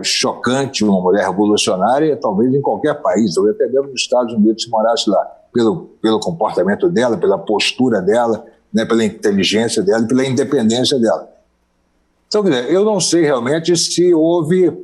chocante, uma mulher revolucionária, talvez em qualquer país, talvez até mesmo nos Estados Unidos, se morasse lá, pelo comportamento dela, pela postura dela, né, pela inteligência dela e pela independência dela. Então, quer dizer, eu não sei realmente se houve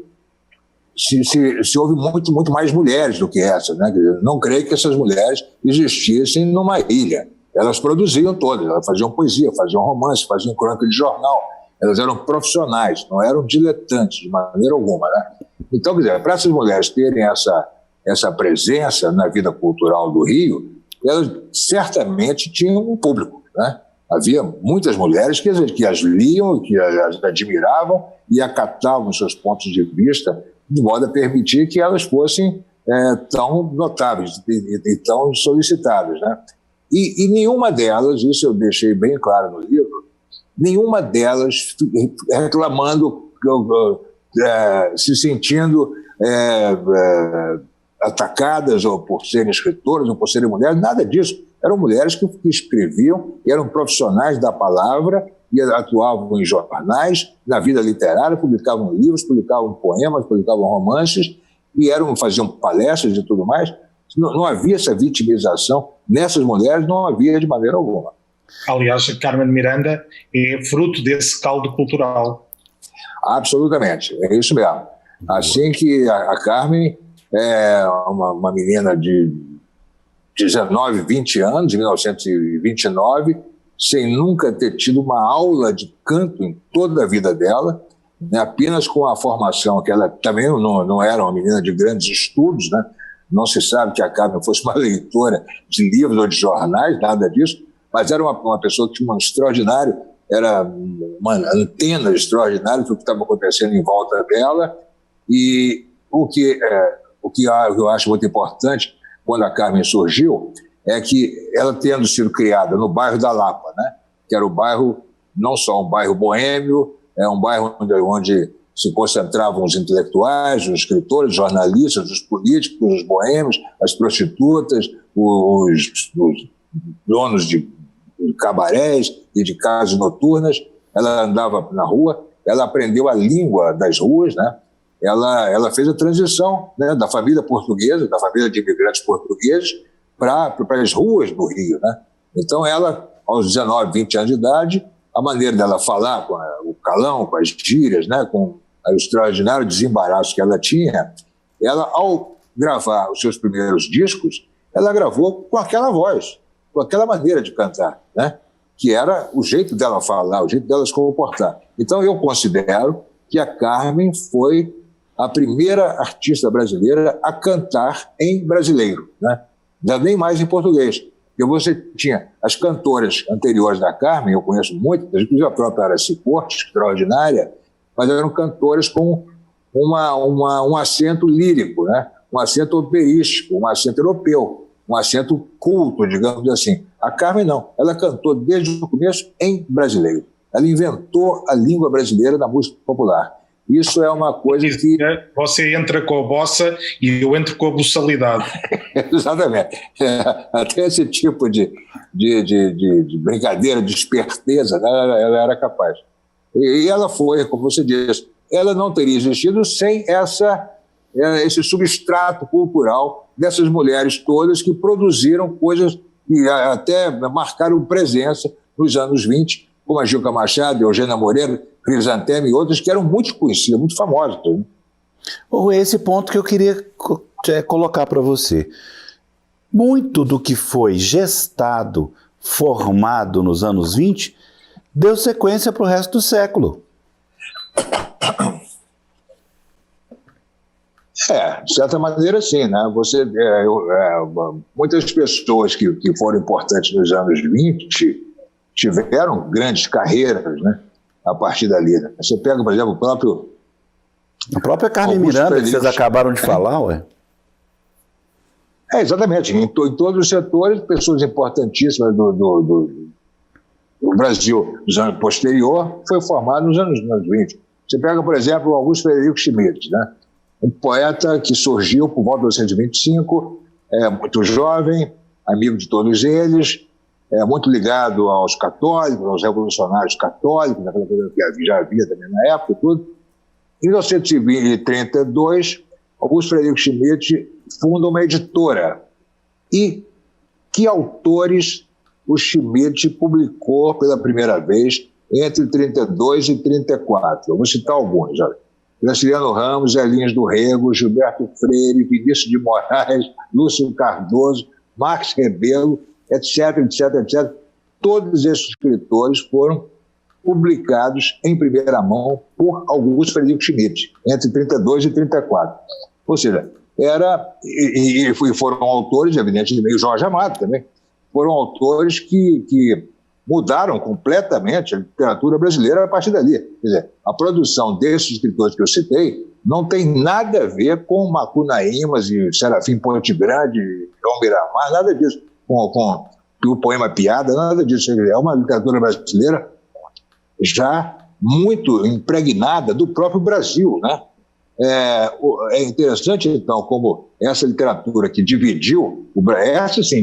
muito mais mulheres do que essas, né? Quer dizer, não creio que essas mulheres existissem numa ilha. Elas produziam todas, elas faziam poesia, faziam romance, faziam crônica de jornal. Elas eram profissionais, não eram diletantes de maneira alguma, né? Então, quer dizer, para essas mulheres terem essa presença na vida cultural do Rio, elas certamente tinham um público, né? Havia muitas mulheres que as liam, que as admiravam e acatavam seus pontos de vista de modo a permitir que elas fossem tão notáveis e tão solicitadas, né? E nenhuma delas, isso eu deixei bem claro no livro, nenhuma delas reclamando, se sentindo atacadas ou por serem escritoras ou por serem mulheres, nada disso. Eram mulheres que escreviam, eram profissionais da palavra e atuavam em jornais, na vida literária, publicavam livros, publicavam poemas, publicavam romances e faziam palestras e tudo mais. Não havia essa vitimização. Nessas mulheres não havia de maneira alguma. Aliás, a Carmen Miranda é fruto desse caldo cultural. Absolutamente, é isso mesmo. Assim que a Carmen é uma menina de 19, 20 anos, em 1929, sem nunca ter tido uma aula de canto em toda a vida dela, né, apenas com a formação, que ela também não era uma menina de grandes estudos, né? Não se sabe que a Carmen fosse uma leitora de livros ou de jornais, nada disso, mas era uma pessoa que tinha era uma antena extraordinária do que estava acontecendo em volta dela. E o que eu acho muito importante quando a Carmen surgiu é que ela, tendo sido criada no bairro da Lapa, né, que era o bairro, não só um bairro boêmio, é um bairro onde se concentravam os intelectuais, os escritores, os jornalistas, os políticos, os boêmios, as prostitutas, os donos de cabarés e de casas noturnas. Ela andava na rua, ela aprendeu a língua das ruas, né? Ela fez a transição, né, da família portuguesa, da família de imigrantes portugueses, para as ruas do Rio, né? Então ela, aos 19, 20 anos de idade, a maneira dela falar, com o calão, com as gírias, né, com o extraordinário desembaraço que ela tinha, ela, ao gravar os seus primeiros discos, ela gravou com aquela voz, com aquela maneira de cantar, né, que era o jeito dela falar, o jeito dela se comportar. Então eu considero que a Carmen foi a primeira artista brasileira a cantar em brasileiro, né? Nem mais em português. Porque você tinha as cantoras anteriores da Carmen, eu conheço muitas, inclusive a própria Aracy Porte, extraordinária, mas eram cantoras com um acento lírico, né? Um acento operístico, um acento europeu, um acento culto, digamos assim. A Carmen não, ela cantou desde o começo em brasileiro. Ela inventou a língua brasileira na música popular. Isso é uma coisa que... Você entra com a bossa e eu entro com a buçalidade. Exatamente. Até esse tipo de brincadeira, de esperteza, né, ela era capaz. E ela foi, como você disse, ela não teria existido sem essa esse substrato cultural dessas mulheres todas que produziram coisas que até marcaram presença nos anos 20, como a Gilca Machado, Eugênia Moreira, Crisantema e outras, que eram muito conhecidas, muito famosas. Né? Esse ponto que eu queria colocar para você. Muito do que foi gestado, formado nos anos 20, deu sequência para o resto do século. De certa maneira, sim, né? Muitas pessoas que foram importantes nos anos 20 tiveram grandes carreiras, né? A partir dali. Né? Você pega, por exemplo, a própria Carmen Miranda, que vocês acabaram de falar, ué. Exatamente. Em todos os setores, pessoas importantíssimas do Brasil dos anos posterior foi formado nos anos 20. Você pega, por exemplo, Augusto Frederico Schmidt, né? Um poeta que surgiu por volta de 1925, muito jovem, amigo de todos eles, muito ligado aos católicos, aos revolucionários católicos, aquela coisa que já havia também na época e tudo. Em 1932, Augusto Frederico Schmidt funda uma editora. E que autores o Schmidt publicou pela primeira vez entre 32 e 34? Eu vou citar alguns. Olha. Graciliano Ramos, Elinhas do Rego, Gilberto Freire, Vinícius de Moraes, Lúcio Cardoso, Marx Rebelo, etc, etc, etc. Todos esses escritores foram publicados em primeira mão por Augusto Frederico Schmidt, entre 32 e 34. Ou seja, e foram autores, evidentemente, Jorge Amado também, foram autores que mudaram completamente a literatura brasileira a partir dali. Quer dizer, a produção desses escritores que eu citei não tem nada a ver com Macunaímas e Serafim Ponte Grande, João Miramar, nada disso, com o poema Piada, nada disso. É uma literatura brasileira já muito impregnada do próprio Brasil, né? É interessante, então, como essa literatura que dividiu,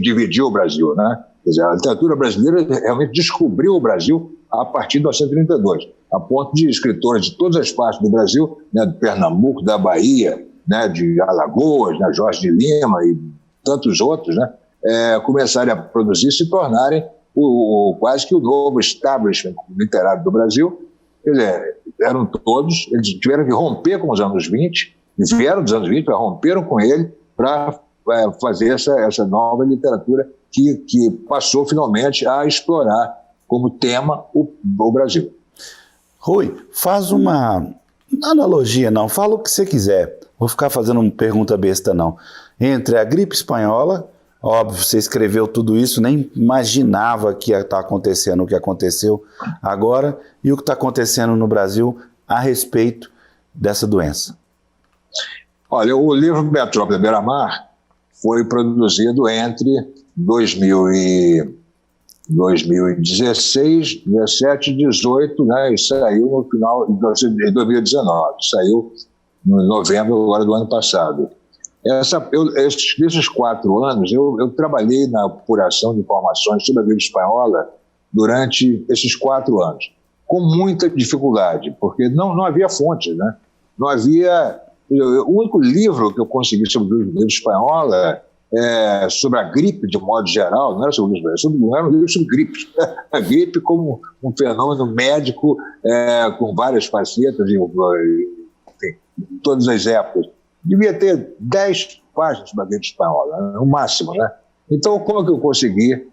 dividiu o Brasil, né? Quer dizer, a literatura brasileira realmente descobriu o Brasil a partir de 1932, a ponto de escritores de todas as partes do Brasil, né, de Pernambuco, da Bahia, né, de Alagoas, né, Jorge de Lima e tantos outros, né, começarem a produzir e se tornarem quase que o novo establishment literário do Brasil. Quer dizer, eram todos, eles tiveram que romper com os anos 20, eles vieram dos anos 20, romperam com ele para fazer essa nova literatura que passou finalmente a explorar como tema o Brasil. Rui, faz uma analogia, não, fala o que você quiser, vou ficar fazendo uma pergunta besta não, entre a gripe espanhola, óbvio, você escreveu tudo isso, nem imaginava que ia estar acontecendo o que aconteceu agora, e o que está acontecendo no Brasil a respeito dessa doença. Olha, o livro Metrópole à Beira-Mar foi produzido entre 2016, 17 e 18, né, e saiu no final de 2019, saiu em novembro agora do ano passado. Esses 4 anos, eu trabalhei na apuração de informações sobre a gripe espanhola durante esses 4 anos, com muita dificuldade, porque não havia fontes, né? Não havia... O único livro que eu consegui sobre a gripe espanhola, sobre a gripe de modo geral, não era sobre a gripe, não era um livro sobre gripe. A gripe como um fenômeno médico com várias facetas, enfim, em todas as épocas. Devia ter 10 páginas sobre a gripe espanhola, no máximo, né? Então, como que eu consegui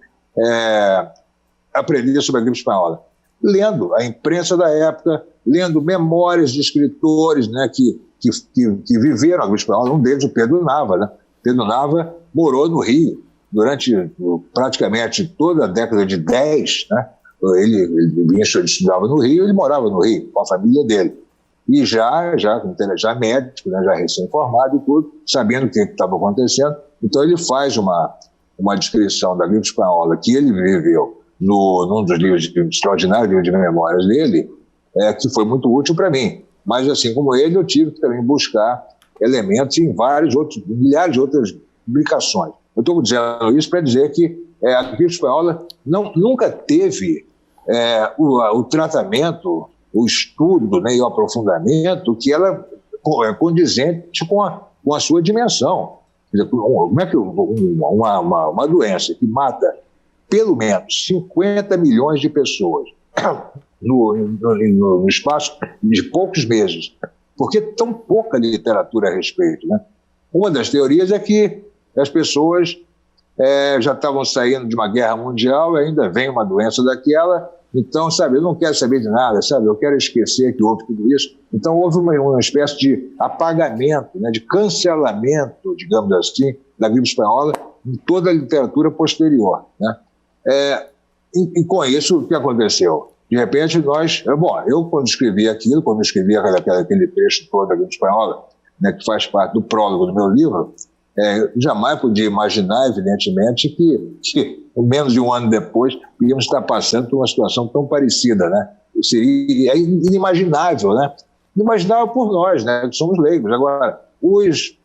aprender sobre a gripe espanhola? Lendo a imprensa da época, lendo memórias de escritores, né, que viveram a gripe espanhola. Um deles, o Pedro Nava, né? Pedro Nava morou no Rio durante praticamente toda a década de 10, né? Ele estudava no Rio, ele morava no Rio com a família dele. E já médico, né, já recém-formado e tudo, sabendo o que estava acontecendo. Então ele faz uma descrição da gripe espanhola que ele viveu num dos livros extraordinários livros de memórias dele, que foi muito útil para mim. Mas assim como ele, eu tive que também buscar elementos em milhares de outras publicações. Eu estou dizendo isso para dizer que a gripe espanhola nunca teve o tratamento, o estudo, né, e o aprofundamento que ela condizente com a sua dimensão. Quer dizer, como é que uma doença que mata pelo menos 50 milhões de pessoas no espaço de poucos meses? Por que tão pouca literatura a respeito, né? Uma das teorias é que as pessoas já estavam saindo de uma guerra mundial e ainda vem uma doença daquela, então, sabe, eu não quero saber de nada, sabe, eu quero esquecer que houve tudo isso. Então houve uma espécie de apagamento, né, de cancelamento, digamos assim, da gripe espanhola em toda a literatura posterior, né? E com isso, o que aconteceu? De repente eu quando escrevi aquilo, quando escrevi aquele trecho todo da gripe espanhola, né, que faz parte do prólogo do meu livro, jamais podia imaginar, evidentemente, que menos de um ano depois íamos estar passando por uma situação tão parecida, né? É inimaginável, né? Inimaginável por nós, né, que somos leigos. Agora, os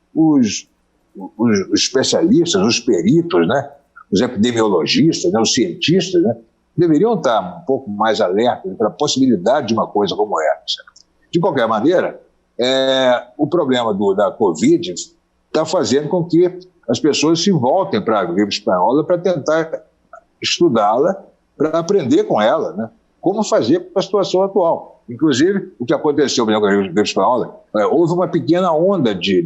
especialistas, os peritos, né, os epidemiologistas, né, os cientistas, né, deveriam estar um pouco mais alertas para a possibilidade de uma coisa como essa. De qualquer maneira, o problema da Covid está fazendo com que as pessoas se voltem para a gripe espanhola para tentar estudá-la, para aprender com ela, né? Como fazer para a situação atual. Inclusive, o que aconteceu com a gripe espanhola, houve uma pequena onda de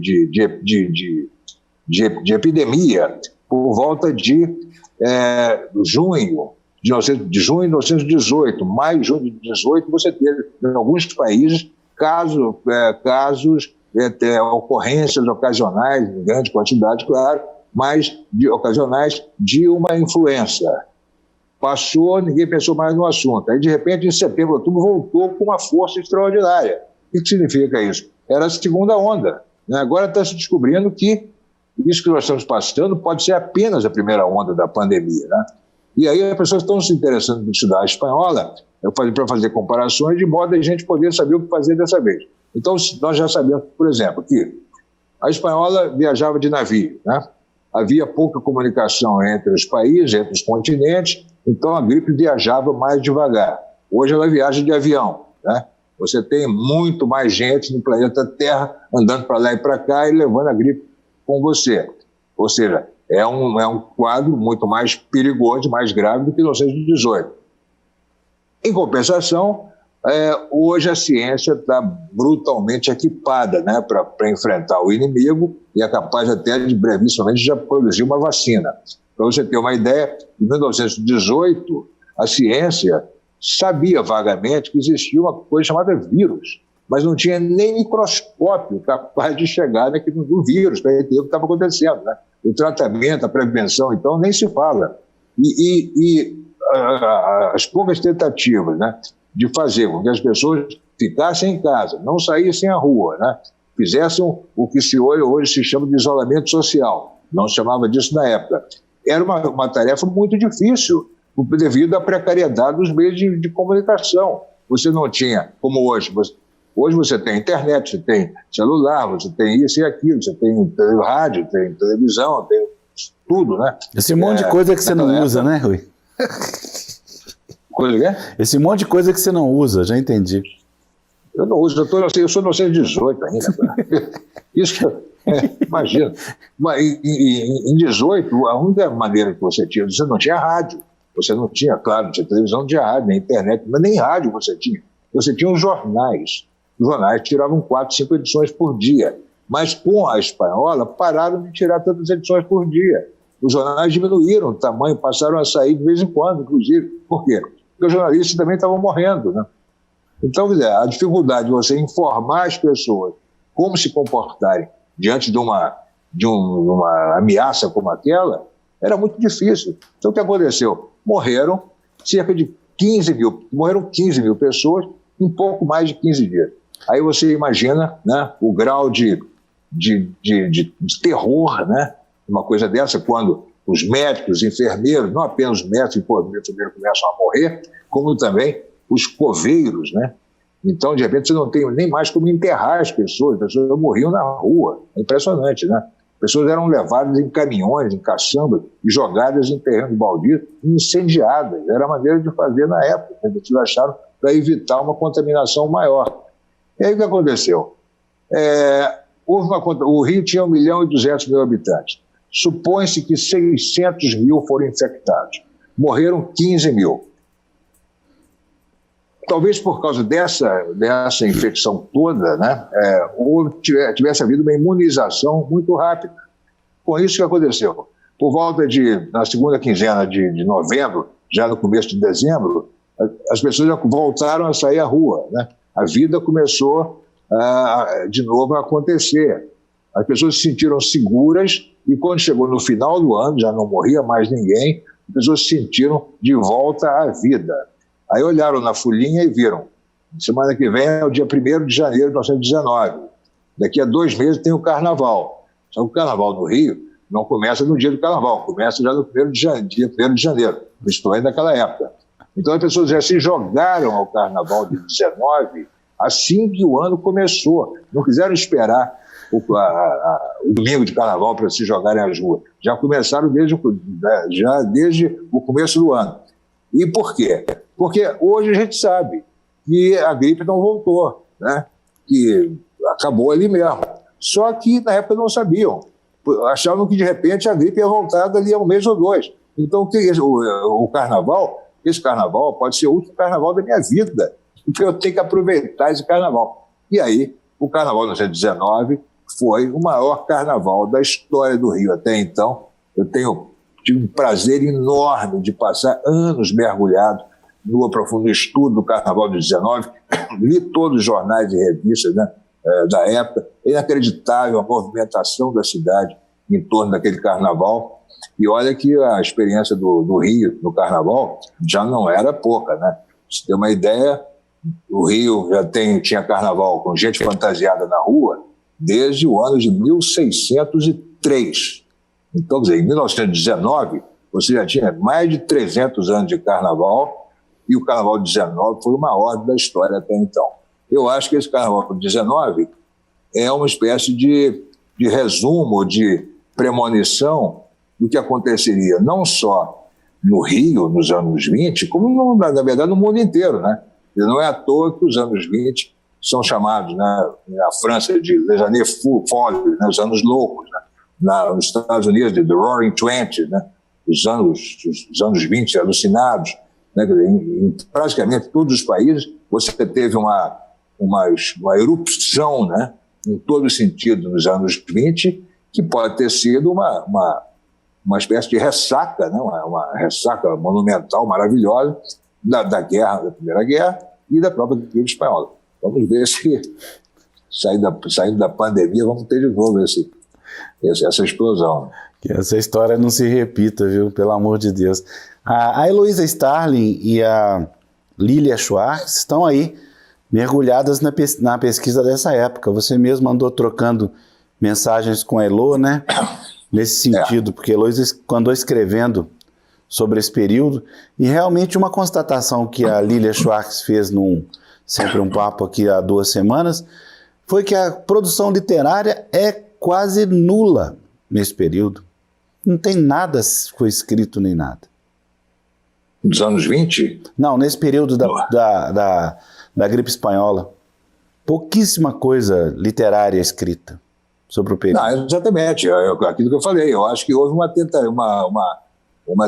epidemia por volta de junho de 1918, maio e junho de 18, você teve em alguns países casos, ocorrências ocasionais, em grande quantidade, claro, mas ocasionais de uma influenza. Passou, ninguém pensou mais no assunto. Aí, de repente, em setembro, outubro, voltou com uma força extraordinária. O que significa isso? Era a segunda onda, né? Agora está se descobrindo que isso que nós estamos passando pode ser apenas a primeira onda da pandemia, né? E aí as pessoas estão se interessando em estudar a espanhola para fazer comparações, de modo a gente poder saber o que fazer dessa vez. Então, nós já sabemos, por exemplo, que a espanhola viajava de navio, né? Havia pouca comunicação entre os países, entre os continentes, então a gripe viajava mais devagar. Hoje ela viaja de avião, né? Você tem muito mais gente no planeta Terra andando para lá e para cá e levando a gripe com você. Ou seja, é um quadro muito mais perigoso, mais grave do que em 1918. Em compensação, hoje a ciência está brutalmente equipada, né, para enfrentar o inimigo e é capaz até de brevissimamente já produzir uma vacina. Para você ter uma ideia, em 1918 a ciência sabia vagamente que existia uma coisa chamada vírus, mas não tinha nem microscópio capaz de chegar no vírus para entender o que estava acontecendo, né? O tratamento, a prevenção, então, nem se fala. As poucas tentativas, né, de fazer com que as pessoas ficassem em casa, não saíssem à rua, né, fizessem o que hoje se chama de isolamento social, não se chamava disso na época, era uma tarefa muito difícil, devido à precariedade dos meios de comunicação. Você não tinha, como hoje, hoje você tem internet, você tem celular, você tem isso e aquilo, você tem rádio, tem televisão, tem tudo, né? Esse monte de coisa que você não usa, né, Rui? Coisa que é? Esse monte de coisa que você não usa, já entendi. Eu não uso, eu sou 1918 ainda. Isso que imagina. Em 18, a única maneira que você não tinha rádio. Você não tinha, claro, não tinha televisão, não tinha rádio, nem internet, mas nem rádio você tinha. Você tinha os jornais. Os jornais tiravam 4, 5 edições por dia. Mas com a espanhola, pararam de tirar tantas edições por dia. Os jornais diminuíram o tamanho, passaram a sair de vez em quando, inclusive. Por quê? Porque os jornalistas também estavam morrendo, né? Então, a dificuldade de você informar as pessoas como se comportarem diante de uma ameaça como aquela era muito difícil. Então, o que aconteceu? Morreram 15 mil pessoas em pouco mais de 15 dias. Aí você imagina, né, o grau de terror, né, uma coisa dessa, quando os médicos, os enfermeiros, não apenas os médicos e enfermeiros começam a morrer, como também os coveiros, né? Então, de repente, você não tem nem mais como enterrar as pessoas morriam na rua. É impressionante, né? Pessoas eram levadas em caminhões, em caçambas, e jogadas em terrenos baldios, incendiadas. Era a maneira de fazer na época, eles acharam, para evitar uma contaminação maior. E aí o que aconteceu? O Rio tinha 1.200.000 habitantes. Supõe-se que 600.000 foram infectados. Morreram 15.000. Talvez por causa dessa infecção toda, né, tivesse havido uma imunização muito rápida. Com isso que aconteceu. Por volta na segunda quinzena de novembro, já no começo de dezembro, as pessoas já voltaram a sair à rua, né? A vida começou de novo a acontecer. As pessoas se sentiram seguras e quando chegou no final do ano, já não morria mais ninguém, as pessoas se sentiram de volta à vida. Aí olharam na folhinha e viram, semana que vem é o dia 1º de janeiro de 1919. Daqui a 2 meses tem o Carnaval. Só que o Carnaval no Rio não começa no dia do Carnaval, começa já no dia 1º de janeiro, isto é, naquela época. Então as pessoas já se jogaram ao Carnaval de 19 assim que o ano começou. Não quiseram esperar o domingo de Carnaval para se jogarem às ruas. Já começaram desde o começo do ano. E por quê? Porque hoje a gente sabe que a gripe não voltou, né? Que acabou ali mesmo. Só que na época não sabiam. Achavam que de repente a gripe ia voltar dali a 1 mês ou 2. Então o Carnaval, esse Carnaval pode ser o último Carnaval da minha vida, porque eu tenho que aproveitar esse Carnaval. E aí o Carnaval de 1919 foi o maior Carnaval da história do Rio até então. Eu tive um prazer enorme de passar anos mergulhado no profundo estudo do Carnaval de 19, li todos os jornais e revistas, né, da época. É inacreditável a movimentação da cidade em torno daquele Carnaval. E olha que a experiência do Rio no Carnaval já não era pouca, né? Pra você ter uma ideia, o Rio já tinha Carnaval com gente fantasiada na rua desde o ano de 1603. Então, quer dizer, em 1919, você já tinha mais de 300 anos de Carnaval, e o Carnaval de 19 foi o maior da história até então. Eu acho que esse Carnaval de 19 é uma espécie de resumo, de premonição do que aconteceria não só no Rio, nos anos 20, como, na verdade, no mundo inteiro, né? E não é à toa que os anos 20 são chamados, né, na França de Les années folles, né, os anos loucos, né? Nos Estados Unidos de The Roaring Twenties, né? Os anos 20 alucinados, né? Em praticamente todos os países você teve uma erupção, né, em todo sentido nos anos 20, que pode ter sido uma espécie de ressaca, né, uma ressaca monumental, maravilhosa, da Primeira Guerra e da própria gripe espanhola. Vamos ver se, saindo da pandemia, vamos ter de novo essa explosão. Que essa história não se repita, viu? Pelo amor de Deus. A Heloísa Starling e a Lilia Schwartz estão aí mergulhadas na pesquisa dessa época. Você mesmo andou trocando mensagens com a Elo, né? Nesse sentido, porque a Heloísa andou escrevendo sobre esse período, e realmente uma constatação que a Lilia Schwartz fez sempre um papo aqui há 2 semanas, foi que a produção literária é quase nula nesse período. Não tem nada foi escrito nem nada. Dos anos 20? Não, nesse período da gripe espanhola. Pouquíssima coisa literária escrita sobre o período. Não, exatamente, aquilo que eu falei. Eu acho que houve uma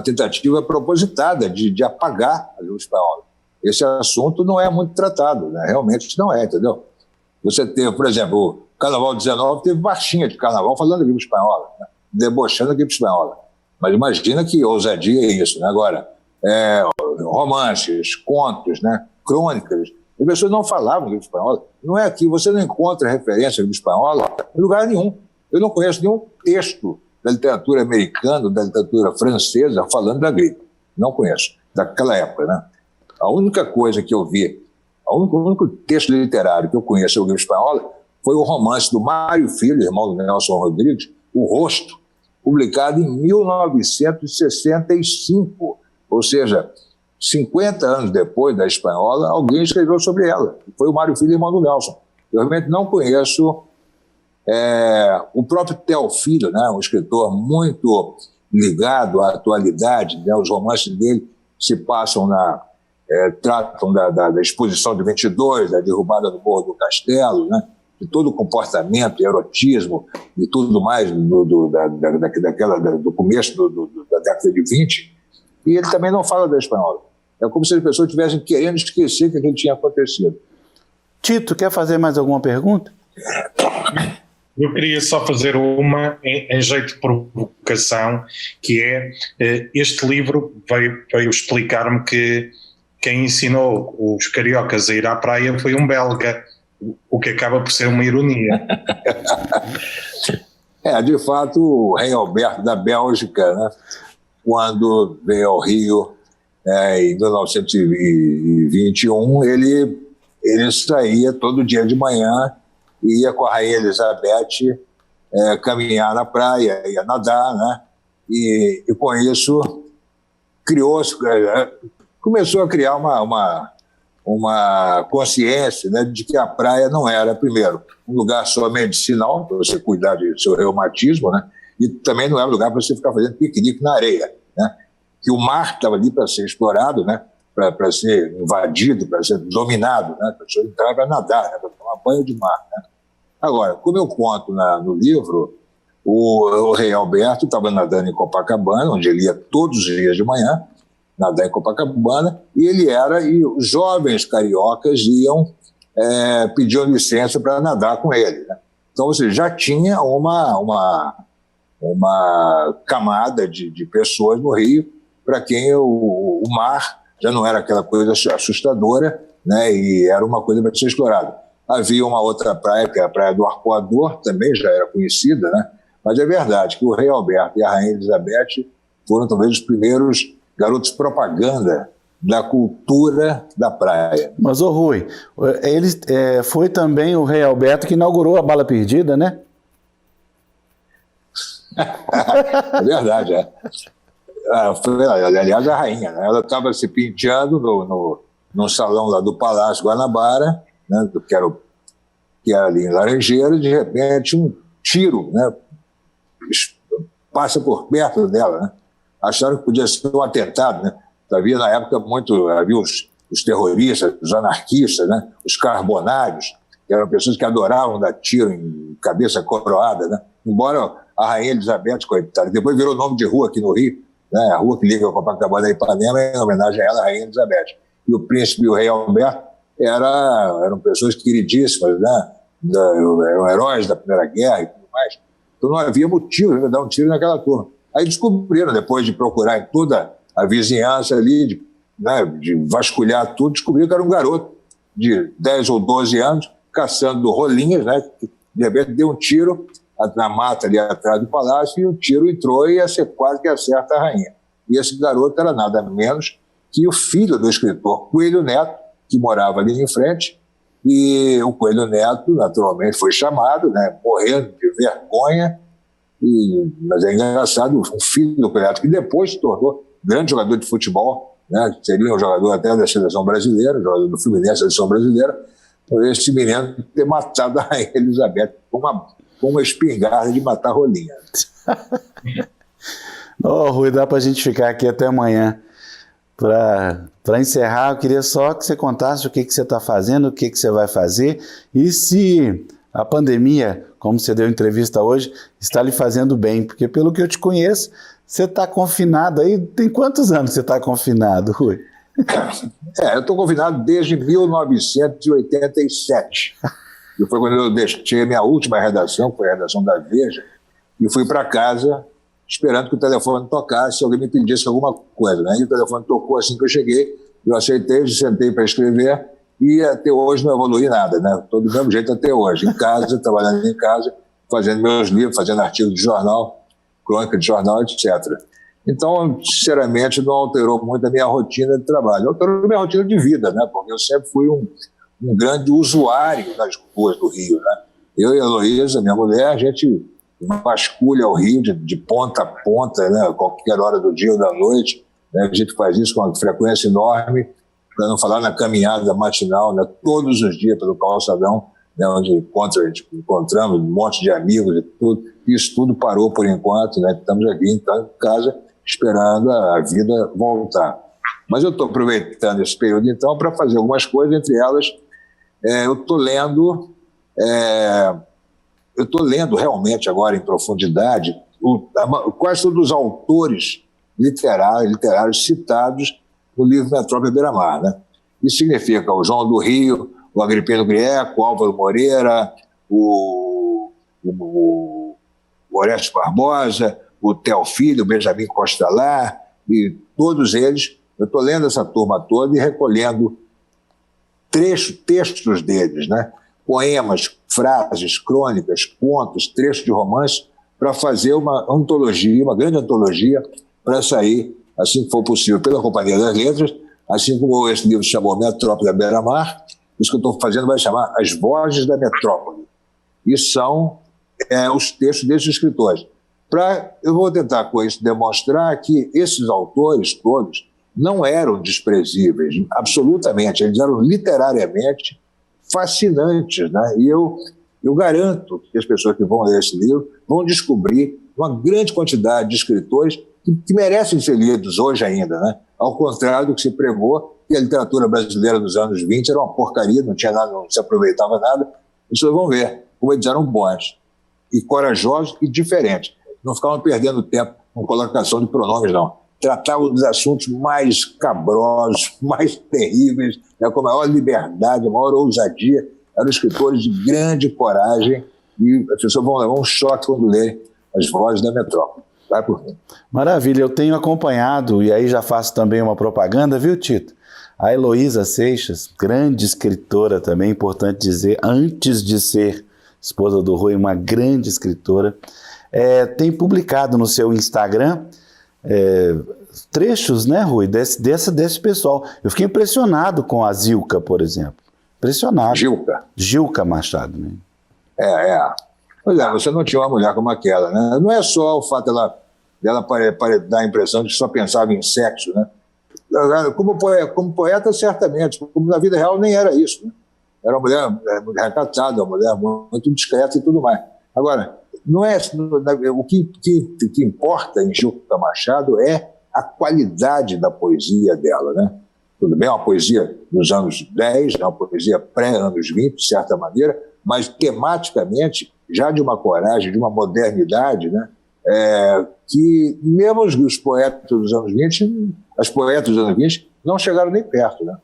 tentativa propositada de apagar a gripe espanhola. Esse assunto não é muito tratado, né? Realmente não é, entendeu? Você teve, por exemplo, o Carnaval 19 teve marchinha de Carnaval falando da gripe espanhola, né? Debochando da gripe espanhola. Mas imagina que ousadia é isso, né? Agora, romances, contos, né? Crônicas, as pessoas não falavam da gripe espanhola. Não é aqui, você não encontra referência à gripe espanhola em lugar nenhum. Eu não conheço nenhum texto da literatura americana, da literatura francesa falando da gripe. Não conheço, daquela época, né? A única coisa que eu vi, o único texto literário que eu conheço sobre a gripe espanhola foi o romance do Mário Filho, irmão do Nelson Rodrigues, O Rosto, publicado em 1965, ou seja, 50 anos depois da espanhola, alguém escreveu sobre ela. Foi o Mário Filho, irmão do Nelson. Eu realmente não conheço o próprio Teofilo, né, um escritor muito ligado à atualidade, né, os romances dele se passam tratam da exposição de 22, da derrubada do Morro do Castelo, né, de todo o comportamento, erotismo e tudo mais do começo da década de 20, e ele também não fala da espanhola. É como se as pessoas estivessem querendo esquecer que aquilo tinha acontecido. Tito, quer fazer mais alguma pergunta? Eu queria só fazer uma em jeito de provocação, que é, este livro veio explicar-me que quem ensinou os cariocas a ir à praia foi um belga, o que acaba por ser uma ironia. De fato, o rei Alberto da Bélgica, né, quando veio ao Rio em 1921, ele saía todo dia de manhã, ia com a Rainha Elizabeth caminhar na praia, ia nadar, né? E com isso começou a criar uma consciência, né, de que a praia não era, primeiro, um lugar só medicinal, para você cuidar do seu reumatismo, né? E também não era um lugar para você ficar fazendo piquenique na areia, né? Que o mar estava ali para ser explorado, né? Para ser invadido, para ser dominado, né? A pessoa entrava para nadar, né? Para tomar banho de mar, né? Agora, como eu conto no livro, o rei Alberto estava nadando em Copacabana, onde ele ia todos os dias de manhã, nadar em Copacabana, e os jovens cariocas iam, pediam licença para nadar com ele, né? Então, você já tinha uma camada de pessoas no Rio para quem o mar já não era aquela coisa assustadora, né? E era uma coisa para ser explorada. Havia uma outra praia, que é a Praia do Arpoador, também já era conhecida, né? Mas é verdade que o rei Alberto e a Rainha Elizabeth foram talvez os primeiros garotos propaganda da cultura da praia. Mas, Rui, foi também o rei Alberto que inaugurou a Bala Perdida, né? É verdade, aliás, a rainha, né? Ela estava se penteando no salão lá do Palácio Guanabara, né? que era ali em Laranjeiras, de repente um tiro, né? Passa por perto dela, né? Acharam que podia ser um atentado, né? Havia na época havia os terroristas, os anarquistas, né? Os carbonários, que eram pessoas que adoravam dar tiro em cabeça coroada, né? Embora a Rainha Elizabeth, coitada, depois virou nome de rua aqui no Rio, né? A rua que liga Copacabana e Ipanema é em homenagem a ela, a Rainha Elizabeth. E o príncipe e o rei Alberto eram pessoas queridíssimas, né? Eram heróis da Primeira Guerra e tudo mais. Então não havia motivo de dar um tiro naquela turma. Aí descobriram, depois de procurar em toda a vizinhança ali, de vasculhar tudo, descobriram que era um garoto de 10 ou 12 anos, caçando rolinhas, né? Que de repente deu um tiro na mata ali atrás do palácio, e o tiro entrou e quase que acerta a rainha. E esse garoto era nada menos que o filho do escritor Coelho Neto, que morava ali em frente, e o Coelho Neto, naturalmente, foi chamado, né, morrendo de vergonha, mas é engraçado, um filho do Coelho Neto, que depois se tornou grande jogador de futebol, né, seria um jogador até da seleção brasileira, jogador do Fluminense, da seleção brasileira, por esse menino ter matado a Rainha Elizabeth com uma espingarda de matar rolinha. Rui, dá para a gente ficar aqui até amanhã. Para encerrar, eu queria só que você contasse o que você está fazendo, o que você vai fazer, e se a pandemia, como você deu entrevista hoje, está lhe fazendo bem, porque pelo que eu te conheço, você está confinado aí. Tem quantos anos você está confinado, Rui? Eu estou confinado desde 1987. E foi quando eu deixei a minha última redação, que foi a redação da Veja, e fui para casa esperando que o telefone tocasse, se alguém me pedisse alguma coisa, né? E o telefone tocou assim que eu cheguei, eu aceitei, sentei para escrever, e até hoje não evolui nada, né? Estou do mesmo jeito até hoje, em casa, trabalhando em casa, fazendo meus livros, fazendo artigos de jornal, crônica de jornal, etc. Então, sinceramente, não alterou muito a minha rotina de trabalho. Alterou a minha rotina de vida, né? Porque eu sempre fui um grande usuário das ruas do Rio, né? Eu e a Heloísa, minha mulher, a gente vasculha o Rio de ponta a ponta, né? A qualquer hora do dia ou da noite, né? A gente faz isso com uma frequência enorme, para não falar na caminhada matinal, né? Todos os dias pelo calçadão, né? Onde encontramos um monte de amigos e tudo. Isso tudo parou por enquanto, né? Estamos aqui em casa esperando a vida voltar. Mas eu estou aproveitando esse período, então, para fazer algumas coisas, entre elas, eu estou lendo Eu estou lendo realmente agora em profundidade quais todos os autores literários citados no livro Metrópole Beira-Mar, né? Isso significa o João do Rio, o Agripino Grieco, o Álvaro Moreira, o Orestes Barbosa, o Teofilho, o Benjamin Costalar, e todos eles. Eu estou lendo essa turma toda e recolhendo textos deles, né? Poemas, frases, crônicas, contos, trechos de romance, para fazer uma antologia, uma grande antologia, para sair, assim que for possível, pela Companhia das Letras, assim como esse livro se chamou Metrópole Beira-Mar. Isso que eu estou fazendo vai chamar As Vozes da Metrópole. E são os textos desses escritores. Eu vou tentar com isso demonstrar que esses autores todos não eram desprezíveis, absolutamente. Eles eram literariamente fascinantes, né? E eu garanto que as pessoas que vão ler esse livro vão descobrir uma grande quantidade de escritores que merecem ser lidos hoje ainda, né? Ao contrário do que se pregou, que a literatura brasileira dos anos 20 era uma porcaria, não tinha nada, não se aproveitava nada. Vocês vão ver como eles eram bons e corajosos e diferentes. Não ficavam perdendo tempo com colocação de pronomes, não. Tratavam dos assuntos mais cabrosos, mais terríveis, né, com a maior liberdade, a maior ousadia. Eram escritores de grande coragem e as pessoas vão levar um choque quando lerem As Vozes da Metrópole. Vai por mim. Maravilha, eu tenho acompanhado, e aí já faço também uma propaganda, viu, Tito? A Heloísa Seixas, grande escritora também, importante dizer, antes de ser esposa do Rui, uma grande escritora, tem publicado no seu Instagram trechos, né, Rui, desse pessoal. Eu fiquei impressionado com a Zilka, por exemplo. Impressionado. Gilca Machado, né? Pois é, você não tinha uma mulher como aquela, né? Não é só o fato dela dar a impressão de que só pensava em sexo, né? Como poeta, certamente, como na vida real nem era isso, né? Era uma mulher recatada, uma mulher muito discreta e tudo mais. Agora, não é, o que importa em Gilca Machado é a qualidade da poesia dela, né? Tudo bem, é uma poesia dos anos 10, é uma poesia pré-anos 20, de certa maneira, mas tematicamente já de uma coragem, de uma modernidade, né? Que mesmo os poetas dos anos 20, as poetas dos anos 20 não chegaram nem perto, né?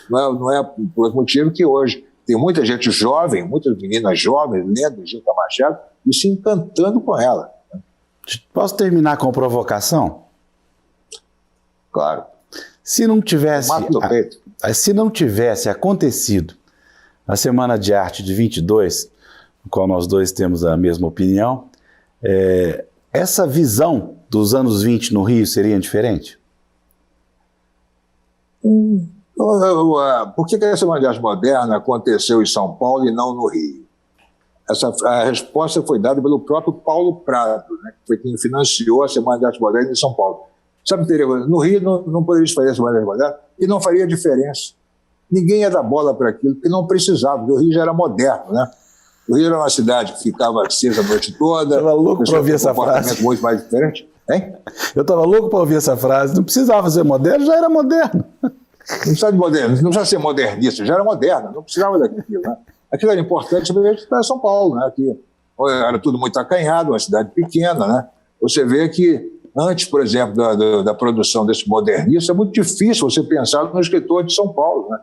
Não é por esse motivo que hoje tem muita gente jovem, muitas meninas jovens lendo Gilca Machado e se encantando com ela. Né? Posso terminar com provocação? Claro. Se não tivesse acontecido a Semana de Arte de 22, no qual nós dois temos a mesma opinião, essa visão dos anos 20 no Rio seria diferente? Por que a Semana de Arte Moderna aconteceu em São Paulo e não no Rio? A resposta foi dada pelo próprio Paulo Prado, né, que foi quem financiou a Semana de Arte Moderna em São Paulo. Sabe, no Rio não poderia fazer a Semana de Arte Moderna e não faria diferença. Ninguém ia dar bola para aquilo, porque não precisava, porque o Rio já era moderno, né? O Rio era uma cidade que ficava acesa a noite toda. Estava louco para ouvir essa frase. Muito mais diferente. Hein? Eu estava louco para ouvir essa frase. Não precisava ser moderno, já era moderno. Não precisava de moderno, não precisava ser modernista, já era moderno, não precisava daquilo, né? Aquilo era importante para São Paulo, né? Que era tudo muito acanhado, uma cidade pequena, né? Você vê que antes, por exemplo, da produção desse modernista, é muito difícil você pensar num escritor de São Paulo, né?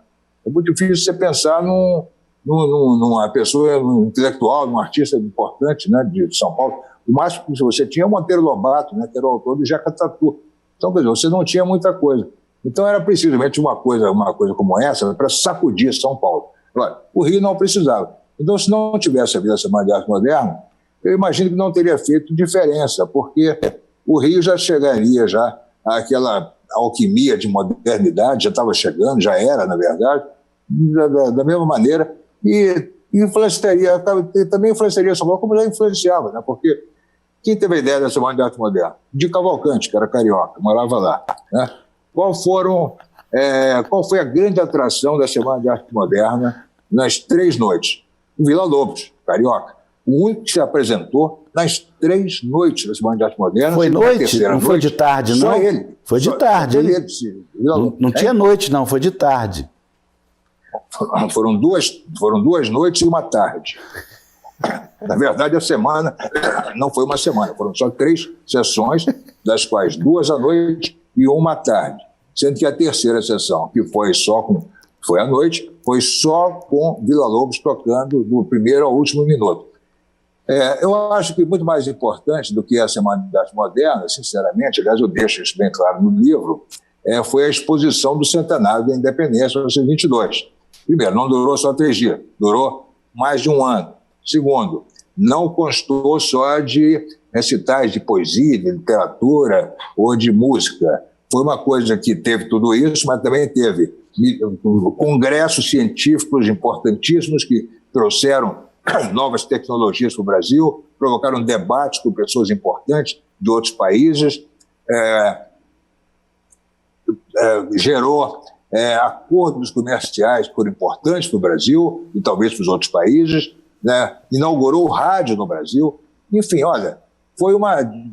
É muito difícil você pensar numa pessoa, num intelectual, num artista importante, né, de São Paulo. O máximo que você tinha é o Monteiro Lobato, né, que era o autor do Jeca Tatu. Então, quer dizer, você não tinha muita coisa. Então, era precisamente uma coisa como essa para sacudir São Paulo. Agora, o Rio não precisava. Então, se não tivesse havido a Semana de Arte Moderna, eu imagino que não teria feito diferença, porque o Rio já chegaria àquela alquimia de modernidade, já estava chegando, já era, na verdade, da mesma maneira, e também influenciaria São Paulo, como já influenciava, né? Porque quem teve a ideia da Semana de Arte Moderna? De Cavalcante, que era carioca, morava lá, né? Qual foi a grande atração da Semana de Arte Moderna nas 3 noites? O Vila Lobos, carioca. O único que se apresentou nas 3 noites da Semana de Arte Moderna. Foi noite? Não foi de tarde, não? Só ele. Foi de tarde. Ele, não tinha noite, não, foi de tarde. Foram duas noites e uma tarde. Na verdade, a semana não foi uma semana, foram só 3 sessões, das quais 2 à noite e 1 à tarde. Sendo que a terceira sessão, que foi à noite, foi só com Villa-Lobos tocando do primeiro ao último minuto. Eu acho que muito mais importante do que a Semana de Arte Moderna, sinceramente, aliás, eu deixo isso bem claro no livro, foi a exposição do centenário da independência, 1922. Primeiro, não durou só 3 dias, durou mais de 1 ano. Segundo, não constou só de recitais de poesia, de literatura ou de música. Foi uma coisa que teve tudo isso, mas também teve congressos científicos importantíssimos que trouxeram novas tecnologias para o Brasil, provocaram debates com pessoas importantes de outros países, gerou acordos comerciais que foram importantes para o Brasil e talvez para os outros países, né? Inaugurou o rádio no Brasil. Enfim, olha,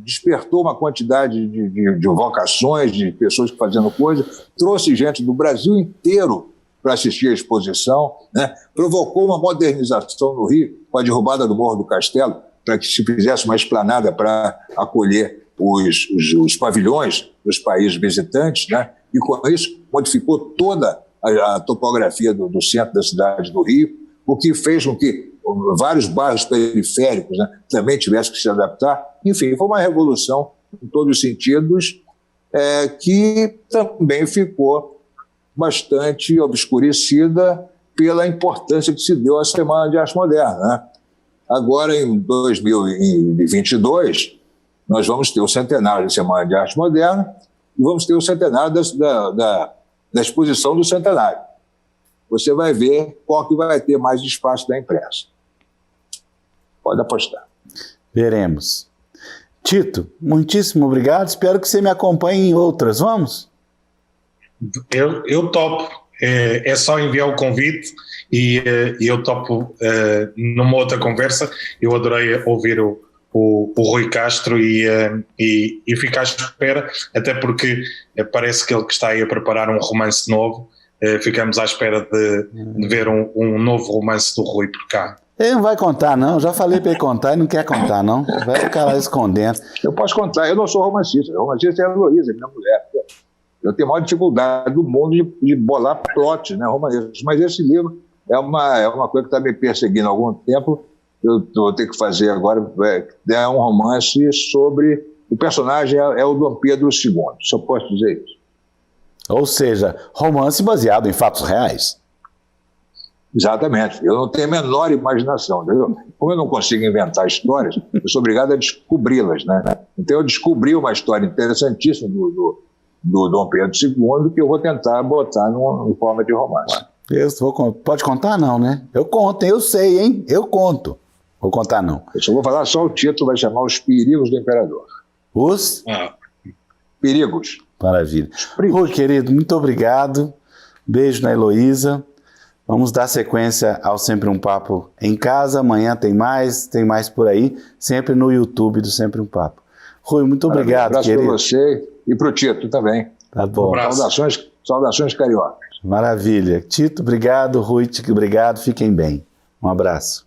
despertou uma quantidade de vocações, de pessoas fazendo coisas, trouxe gente do Brasil inteiro para assistir à exposição, né? Provocou uma modernização no Rio, com a derrubada do Morro do Castelo, para que se fizesse uma esplanada para acolher os pavilhões dos países visitantes, né? E com isso modificou toda a topografia do centro da cidade do Rio, o que fez com que vários bairros periféricos, né, também tivessem que se adaptar. Enfim, foi uma revolução em todos os sentidos, que também ficou bastante obscurecida pela importância que se deu à Semana de Arte Moderna, né? Agora, em 2022, nós vamos ter o centenário da Semana de Arte Moderna e vamos ter o centenário da exposição do centenário. Você vai ver qual que vai ter mais espaço da imprensa. Pode apostar. Veremos. Tito, muitíssimo obrigado. Espero que você me acompanhe em outras. Vamos? Eu topo. É só enviar o convite e eu topo numa outra conversa. Eu adorei ouvir o Rui Castro e fico à espera, até porque parece que ele que está aí a preparar um romance novo. Ficamos à espera de ver um novo romance do Rui por cá. Ele não vai contar, não. Já falei para ele contar e não quer contar, não. Vai ficar lá escondendo. Eu posso contar. Eu não sou romancista. Romancista é a Heloísa, minha mulher. Eu tenho a maior dificuldade do mundo de bolar plot, né, romanescos. Mas esse livro é uma coisa que está me perseguindo há algum tempo. Eu vou ter que fazer agora. É um romance sobre... O personagem é o Dom Pedro II. Só posso dizer isso. Ou seja, romance baseado em fatos reais. Exatamente. Eu não tenho a menor imaginação, entendeu? Como eu não consigo inventar histórias, eu sou obrigado a descobri-las, né? Então eu descobri uma história interessantíssima do Dom Pedro II que eu vou tentar botar em forma de romance. Pode contar não, né? Eu conto, eu sei, hein? Eu conto. Vou contar não. Eu só vou falar só o título, vai chamar Os Perigos do Imperador. Os? Perigos. Maravilha. Rui, querido, muito obrigado. Beijo na Heloísa. Vamos dar sequência ao Sempre um Papo em casa. Amanhã tem mais por aí, sempre no YouTube do Sempre um Papo. Rui, muito obrigado, abraço querido. para você e para o Tito também. Tá bom. Saudações cariocas. Maravilha. Tito, obrigado. Rui, obrigado. Fiquem bem. Um abraço.